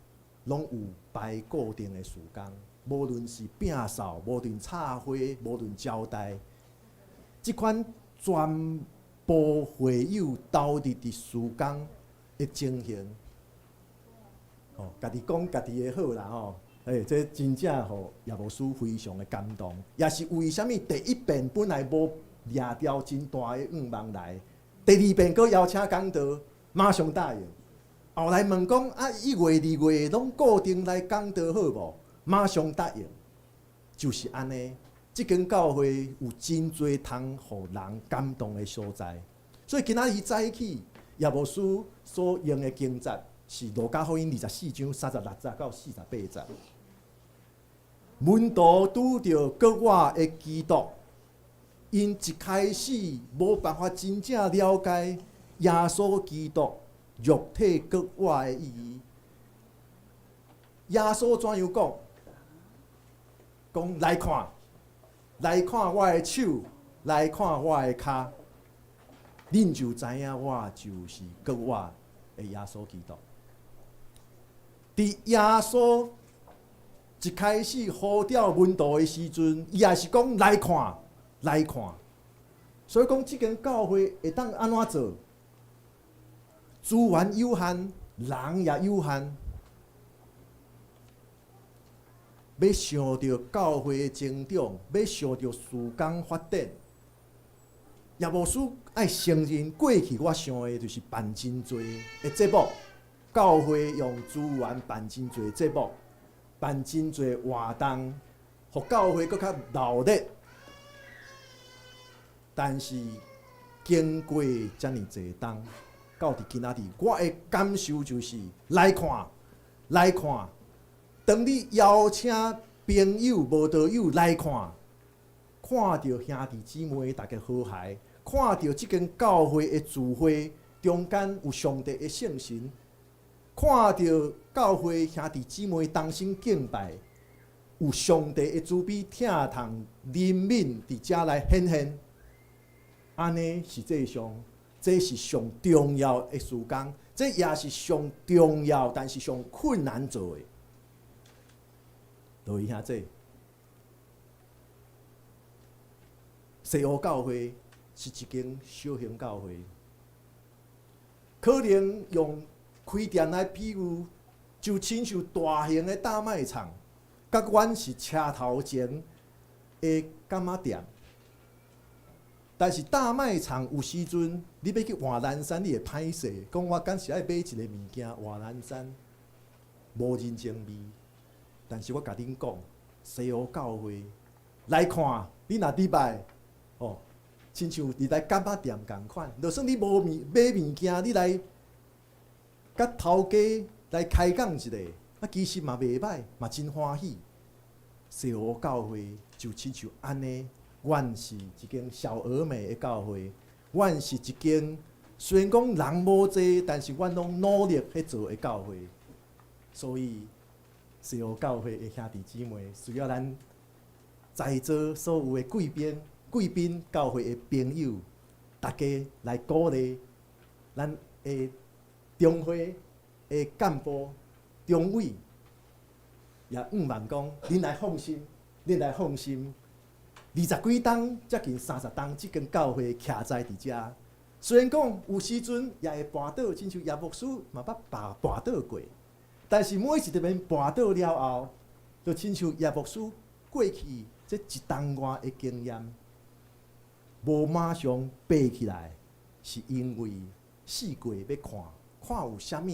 拢有排固定的事工，无论是摒扫，无论插花，无论招待，即款全部会友投入伫事工的情形，家己讲家己的好啦吼。这真正互叶牧师非常的感动，也是为虾米第一遍本来无掠条真大的愿望来，第2遍佫邀请讲道，马上答应。后来问讲1月2月拢固定来讲道好无？马上答应。就是安尼，这间教会有真多通互人感动的所在。所以今仔日早起，叶牧师所用的经节是路加福音24章36节到48节。门徒拄着国外的基督，因一开始无办法真正了解耶稣基督肉体国外的意义。耶稣怎样讲？讲来看，来看我的手，来看我的骹，恁就知影我就是国外的耶稣基督。伫耶稣一开始呼召门徒的时阵，伊也是讲来看，来看。所以讲，即间教会会当安怎做？资源有限，人也有限。要想到教会的增长，要想到事工发展，叶牧师爱承认，过去我想的就是办真多的节目，教会用资源办真多节目。办真多活动，互教会搁较热烈。但是经过遮尔济冬，到伫今仔日，我的感受就是来看，来看。当你邀请朋友、无道友来看，看到兄弟姊妹大家和諧，看到即间教会的聚会中间有上帝的圣神。看到教会兄弟姊妹同心敬拜，有上帝的慈悲疼痛怜悯伫遮来显现，安尼实际上这是上重要的事工，这也是上重要，但是上困难做的。就以下这西湖教会是一间小型教会，可能用开店来比喻，就亲像大型的大卖场，甲阮是车头前的干妈店。但是大卖场有时阵，你要去华南山，你会歹势，讲我敢是爱买一个物件，华南山无人情味。但是我甲恁讲，西湖教会来看，你若礼拜哦，亲像你来干妈店共款，就算你无买物件，你来甲头家来开讲一下，啊，其实嘛袂歹，嘛真欢喜。西湖教会就亲像安尼。阮是一间小而美的教会，阮是一间虽然讲人无济，但是阮拢努力去做的教会。所以，西湖教会的兄弟姊妹，需要咱在座所有的贵宾教会的朋友，大家来鼓励咱的中会的干部、中委，也望讲恁来放心，恁来放心。20几栋，接近30栋，即间教会徛在伫遮。虽然讲有时阵也会跋倒，亲像叶牧师嘛捌跋倒过，但是每一个面跋倒了后，就亲像叶牧师过去这一冬外的经验，无马上爬起来，是因为四过要看有啥物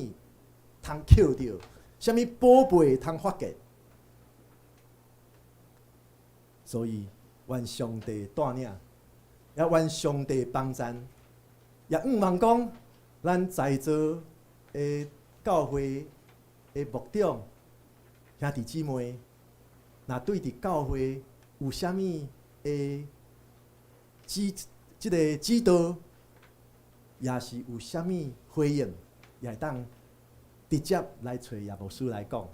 通捡到，啥物宝贝通发现，所以。愿上帝带领，也愿上帝帮咱，也望讲咱在座的教会的牧长兄弟姊妹，若对伫教会有啥物的即个指导，也是有啥物回应，也会当直接来找叶牧师来讲。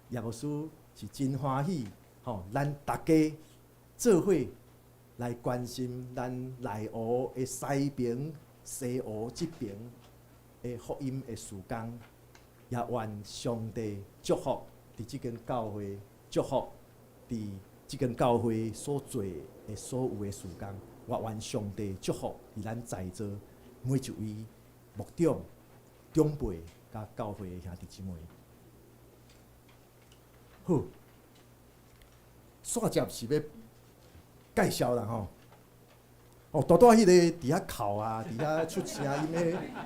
叶牧师是真欢喜，咱大家。做伙来关心咱内湖的西边、西湖这边的福音的事工，也愿上帝祝福伫即间教会，祝福伫即间教会所做的所有的事工，我愿上帝祝福伫咱在座每一位牧长、长辈甲教会的兄弟姊妹。好，煞接是要。介绍啦吼，大迄个伫遐哭啊，伫遐出声音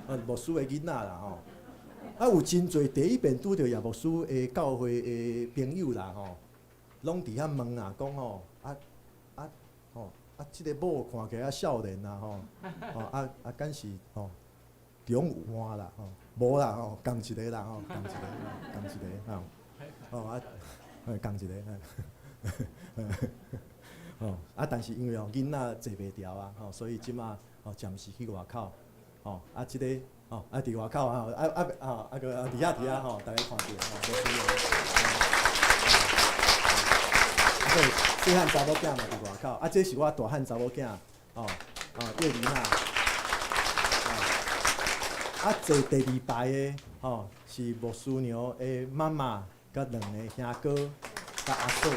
的牧师的囡仔啦吼，啊有真侪第一遍拄着叶牧师的教会的朋友啦吼，拢伫遐问啊，讲吼即个某看起来少年啦吼，敢是中有换啦吼，无啦吼，共一个啦吼，共一个吼，共一个。但是因为囡仔坐袂牢啊，所以即马暂时去外口，即个伫外口啊，个伫遐大家看到无需要。所以细汉查某囝嘛伫外口，这是我大汉查某囝，叶丽娜，坐第2排的是牧师娘的妈妈，甲2个兄哥，甲阿嫂。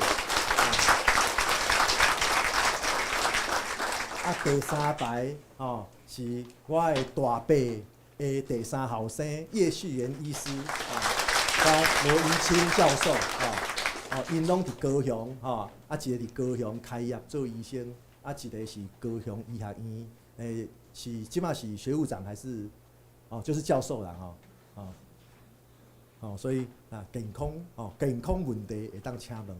第3排是我的大伯的第3后生叶旭元医师，甲罗怡清教授，因拢伫高雄，一个伫高雄开业做医生，一个是高雄医学院，是即马是学务长还是就是教授啦，所以健康问题会当请问，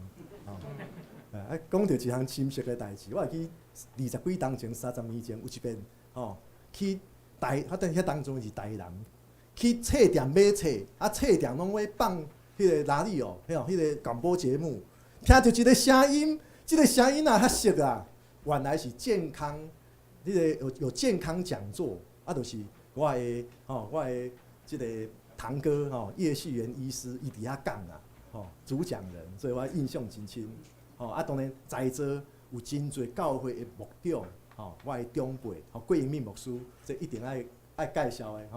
讲到一项深刻的代志，我会记20几年前、30年前有一遍，去遐当中是台南，去册店买册，册店拢会放迄个哪里迄个广播节目，听到一个声音，这个声音较熟啊，原来是健康，迄个有健康讲座，就是我的这个堂哥叶旭元医师伊伫遐讲啊，主讲人，所以我印象真深。当然在座有真侪教会的牧长，我的长辈，郭英敏牧师，这一定爱介绍的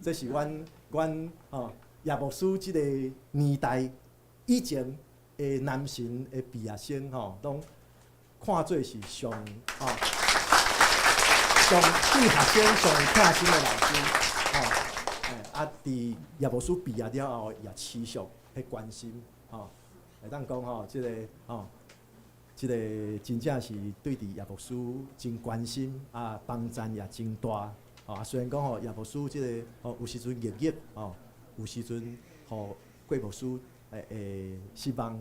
这是阮叶牧师即个年代以前的男神的毕业生拢看做是上对学生上疼心的老师伫叶牧师毕业了后，也持续迄关心会当讲即个真正是对伫叶牧师真关心帮赞也真大虽然讲叶牧师即个有时阵热有时阵互郭牧师失望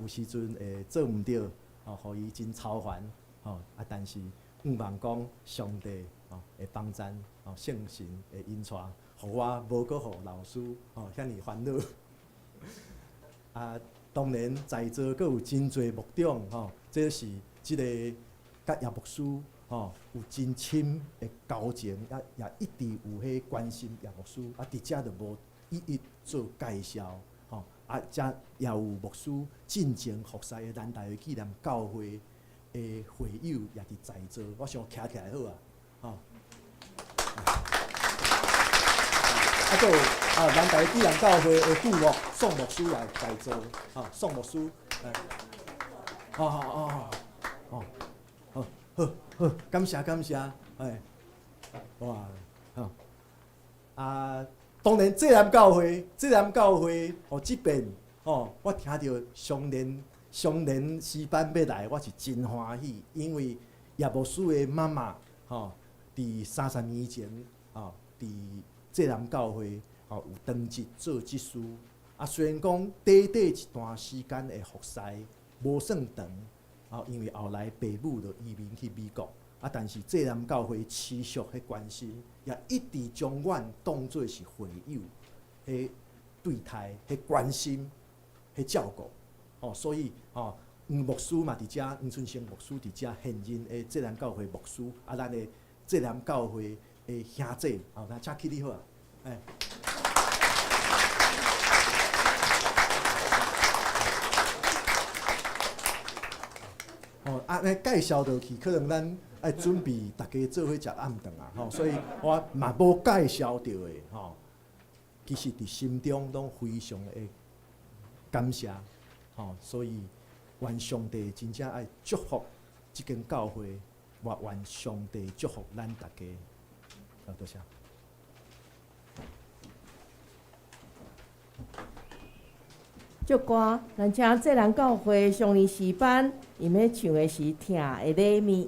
有时阵做毋到互伊真操烦但是毋望讲上帝会帮赞圣神会引带，互我无搁互老师遐尼烦恼当然在座阁有真侪牧长这是即个甲叶牧师有真深的交情，也一直有迄关心叶牧师伫遮就无一一做介绍遮也有牧师进前服侍的咱大会纪念教会的会友也伫在座，我想徛起来好阁有咱大会纪念教会的副牧宋牧师也在座宋牧师好，感谢，哇，当然这南教会，即边我听到上年诗班要来，我是真欢喜，因为叶牧师的妈妈伫30年前伫这南教会有登记做执事虽然讲短一段时间的服侍无算长因为后来爸母就移民去美国但是这南教会持续迄关心，也一直将阮当作是会友，迄对待、迄关心、迄照顾所以黄牧师嘛伫遮，黄春生牧师伫遮现任的这南教会牧师咱的这南教会的兄弟那请起立好尼介绍落去，可能咱爱准备大家做伙食暗顿所以我嘛无介绍到的其实伫心中拢非常的感谢所以愿上帝真正爱祝福即间教会，愿上帝祝福咱大家。多谢。祝歌，咱请这南教会上年诗班，因要唱的是《疼的礼物》。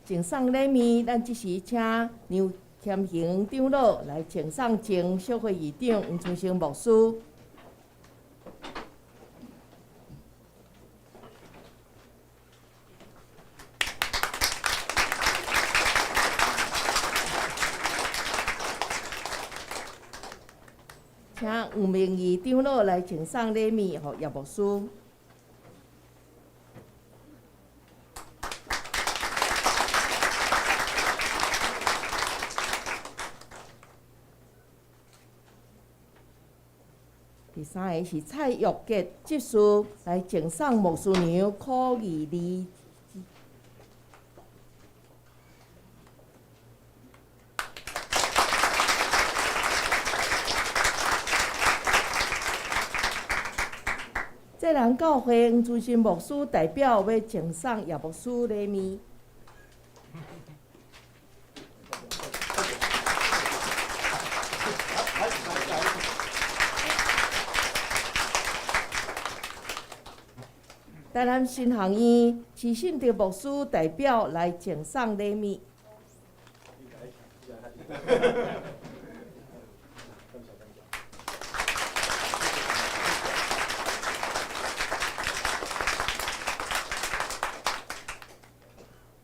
敬送礼物，咱即时请杨谦行长老来敬送前社会议长黄春生牧师。请吴明义长老来敬送礼物，予叶牧师。第三个是蔡玉杰执事来敬送牧师娘柯义丽。这人教会黄春生牧师代表要敬送叶牧师礼物。台南新学院徐信德牧师代表来敬送礼物。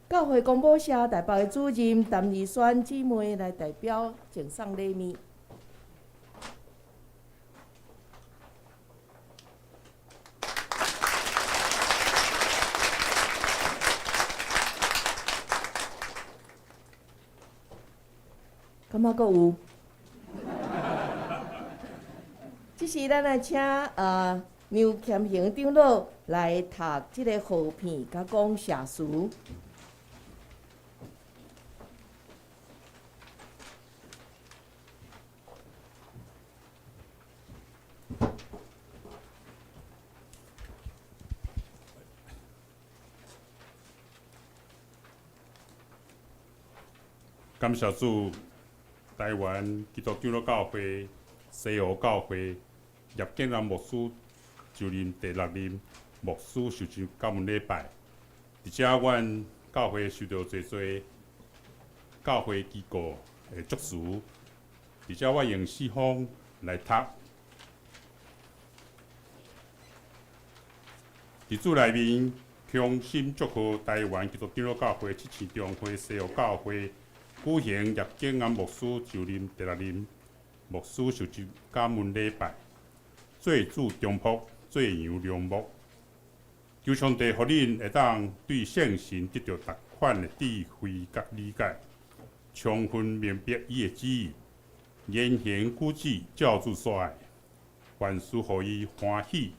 教会广播社台北的主任陈怡萱姊妹来代表敬送礼物。感觉阁有？即时咱来请杨谦行长老来读即个贺片，甲讲谢词。感谢主，台湾基督长老教会西湖教会叶建安牧师就任第6任牧师受证感恩礼拜。而且，阮教会受到侪教会机构的祝福，而且我用4方来读。伫主内面，衷心祝福台湾基督长老教会7次中会西湖教会。举行叶建安牧师就任第6任牧师受证感恩礼拜，做主中仆，做羊良牧。求上帝，互恁会当对圣神得到逐款的智慧甲理解，充分明白伊的旨意，言行举止照主所爱，凡事互伊欢喜，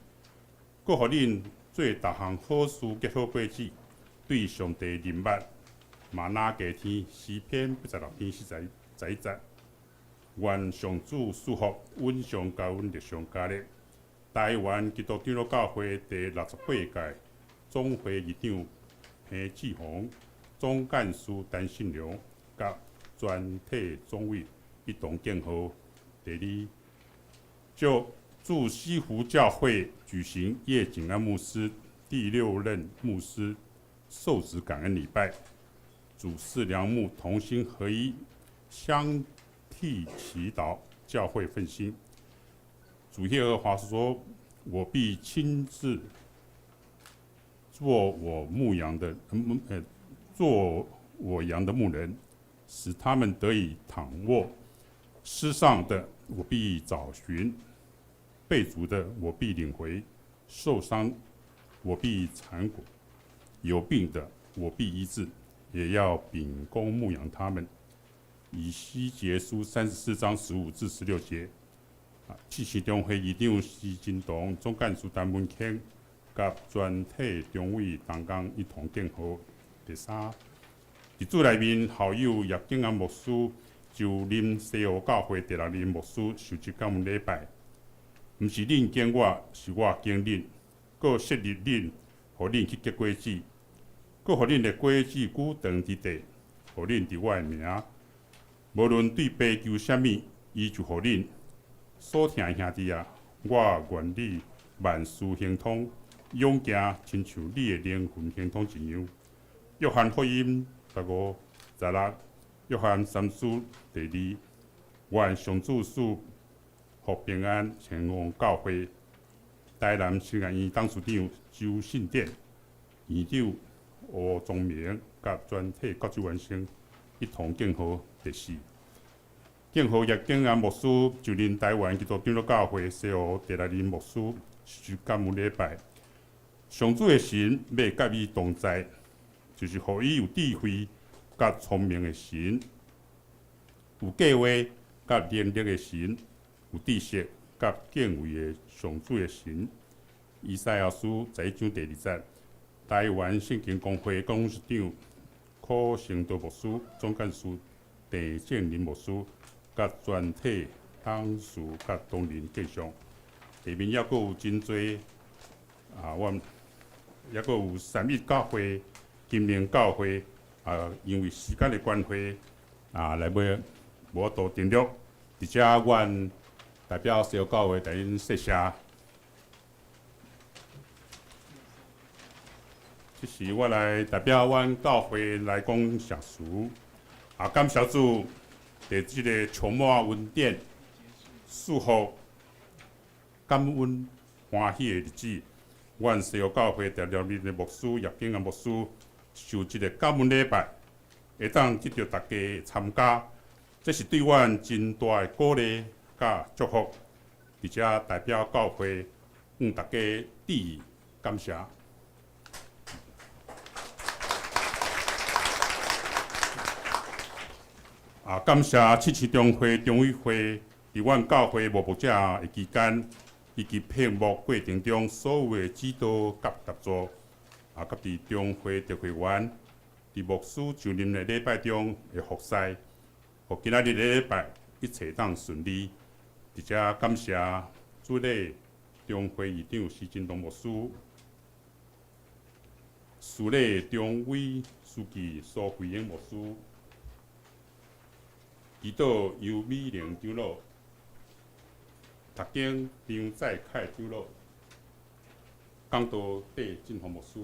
搁互恁做逐项好事结好果子，对上帝认捌。玛拿加天诗篇86篇41节，愿上主赐福，稳上加稳，力上加力。台湾基督长老教会第68届总会议长彭志宏、总干事陈信良，甲全体总委一同敬贺。第二，就驻西湖教会举行叶景安牧师第6任牧师受职感恩礼拜。主事良牧同心合一，相替祈祷，教会奋兴。主耶和华说：“我必亲自做我羊的牧人，使他们得以躺卧。失丧的我必找寻，被逐的我必领回，受伤我必缠裹，有病的我必医治。”也要秉公牧养他们。以西结书34章15至16节。7次中会议长施金堂、总干事陈文庆，甲全体中委同工一同敬贺。第三，伫主内面校友叶建安牧师就任西湖教会第6任牧师受证感恩礼拜。毋是恁经我，是我经恁，搁设立恁，互恁去结果子。搁互恁的果子久长伫地，互恁伫我的名，无论对爸求啥物，伊就互恁。所听兄弟啊，我愿你万事亨通，勇行亲像你的灵魂亨通一样。约翰福音15、16、约翰三书第2，愿上主赐福平安前往教会。台南新安院董事长周信典、院长吴宗明，甲全体各州员生一同敬贺第4。敬贺叶景安牧师就任台湾基督长老教会西湖第6任牧师，是感恩礼拜。上主的神要甲伊同在，就是互伊有智慧甲聪明的神，有计划甲能力的神，有知识甲敬畏的上主的神。以赛亚书11章第2节，台湾圣经公会董事长柯成道牧师、总干事郑建林牧师，甲全体董事甲同仁敬上。下面还阁有真侪阮还阁有三一教会、金陵教会因为时间的关系来要无多订录，而且阮代表西湖教会甲因谢谢。这是我来代表阮教会来讲谢词，感谢主，在这个充满恩典、祝福、感恩、欢喜的日子，阮西湖教会第6任的牧师叶景安牧师受这个感恩礼拜，会当得到大家的参加，这是对阮真大的鼓励甲祝福，而且代表教会向大家致意感谢。感谢7次中会中委会伫阮教会牧者的期间，以及聘牧过程中所有的指导甲协助，甲伫中会的会员，伫牧师就任的礼拜中的服侍，互今仔日的礼拜一切当顺利。而且感谢主理中会议长施振东牧师、署理中委书记苏慧英牧师。祈祷尤美玲长老、读经张在凯长老、讲道戴振宏牧师。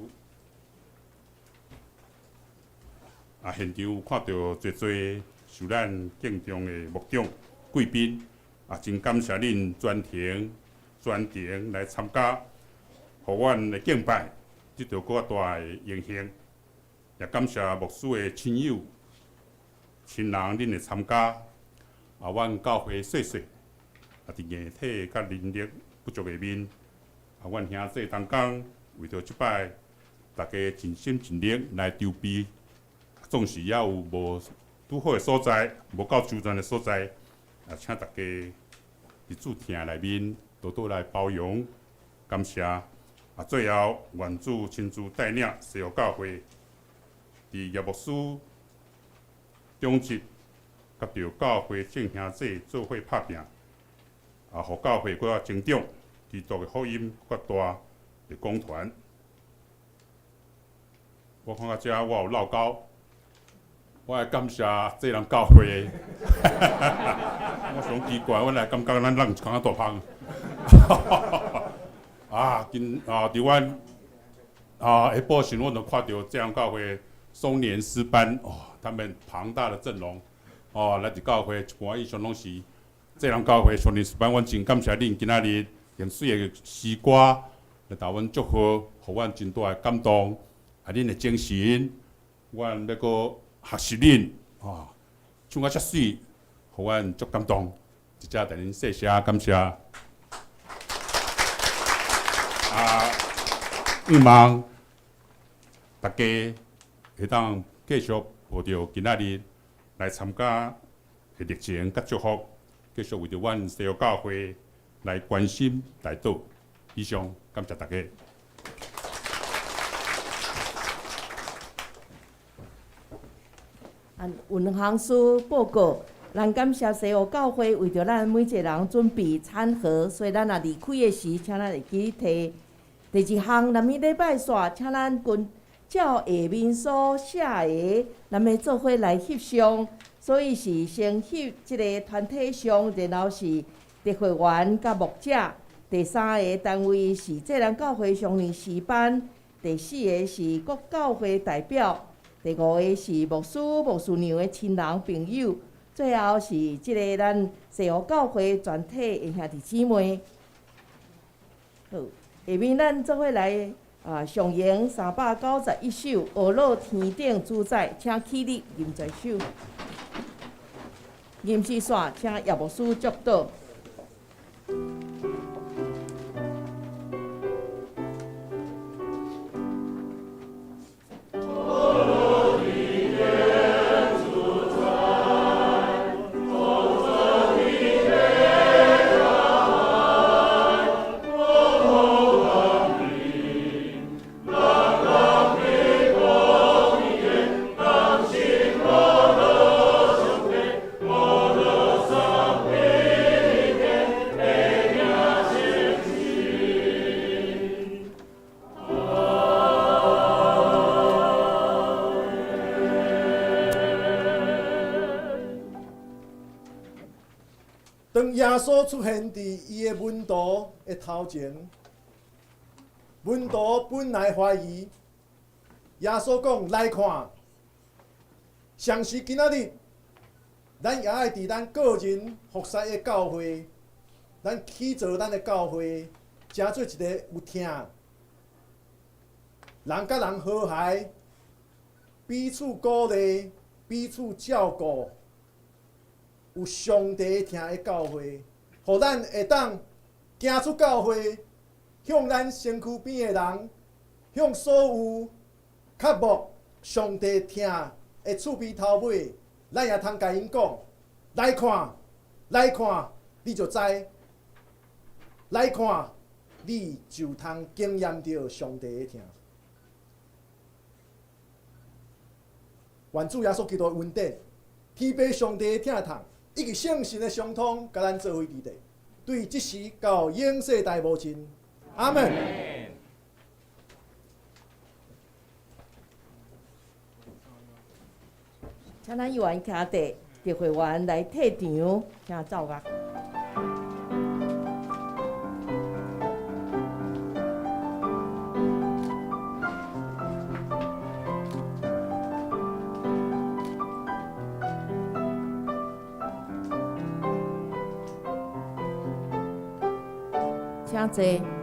现场有看到侪受咱敬重的牧长、贵宾，真感谢恁专程来参加，互阮的敬拜得到更大的荣幸。也感谢牧师的亲友。亲人恁会参加，阮教会细伫硬体甲能力不足下面，阮兄弟同工为着即摆，大家尽心尽力来筹备，总是也有无拄好的所在，无够周全的所在，请大家伫主听内面多多来包容，感谢。最后愿主亲自带领西湖教会，伫叶牧师。中职，甲着教会众兄弟做伙拍拼，互教会搁较成长，基督的福音搁大的广传。我看到遮我有唠叨，我来感谢这人教会的。我上奇怪，我来感觉咱人一空大芳。伫阮下晡时，我就看到这样教会松年诗班他们庞大的阵容，来自教会一半以上拢是这人教会松年诗班，阮真感谢恁今仔日用水的诗歌来甲阮祝福，互阮真大的感动。恁的精神，阮要搁学习恁，唱啊遮水，互阮足感动。一只带恁谢谢，感谢。希望大家会当继续抱着今仔日来参加的热情甲祝福，继续为着阮西湖教会来关心来祷。以上，感谢大家。运航师报告，咱感谢西湖教会为着咱每一个人准备餐盒，所以咱若离开的时，请咱会记摕。第2项，南面礼拜线，请咱均照下面所写的，咱要做伙来翕相。所以是先翕即个团体相，然后是特会员甲牧者。第3个单位是智人教会上年诗班。第4个是各教会代表。第五个是牧师、牧师娘的亲人朋友，最后是即个咱西湖教会全体的兄弟姊妹。好，下面咱做伙来上演391首《俄罗天顶主宰》，请起立吟这首。吟诗线，请叶牧师祝祷。当耶稣出现伫伊的门徒的头前，门徒本来怀疑，耶稣讲来看，上是今仔日，咱也爱伫咱个人服侍的教会，咱起造咱的教会，成做一个有听，人甲人和諧，彼此鼓励，彼此照顾。有上帝听的教会，互咱会当行出教会，向咱身躯边的人，向所有较无上帝听的厝边头尾，咱也通甲因讲：来看，来看，你就知；来看，你就通经验到上帝的听。愿主耶稣基督的恩典，天父上帝的听堂。以及圣神的相通，甲咱做伙伫地，对即时到永世大无尽。阿门。请咱议员徛地，特会员来退场，请走吧。请坐。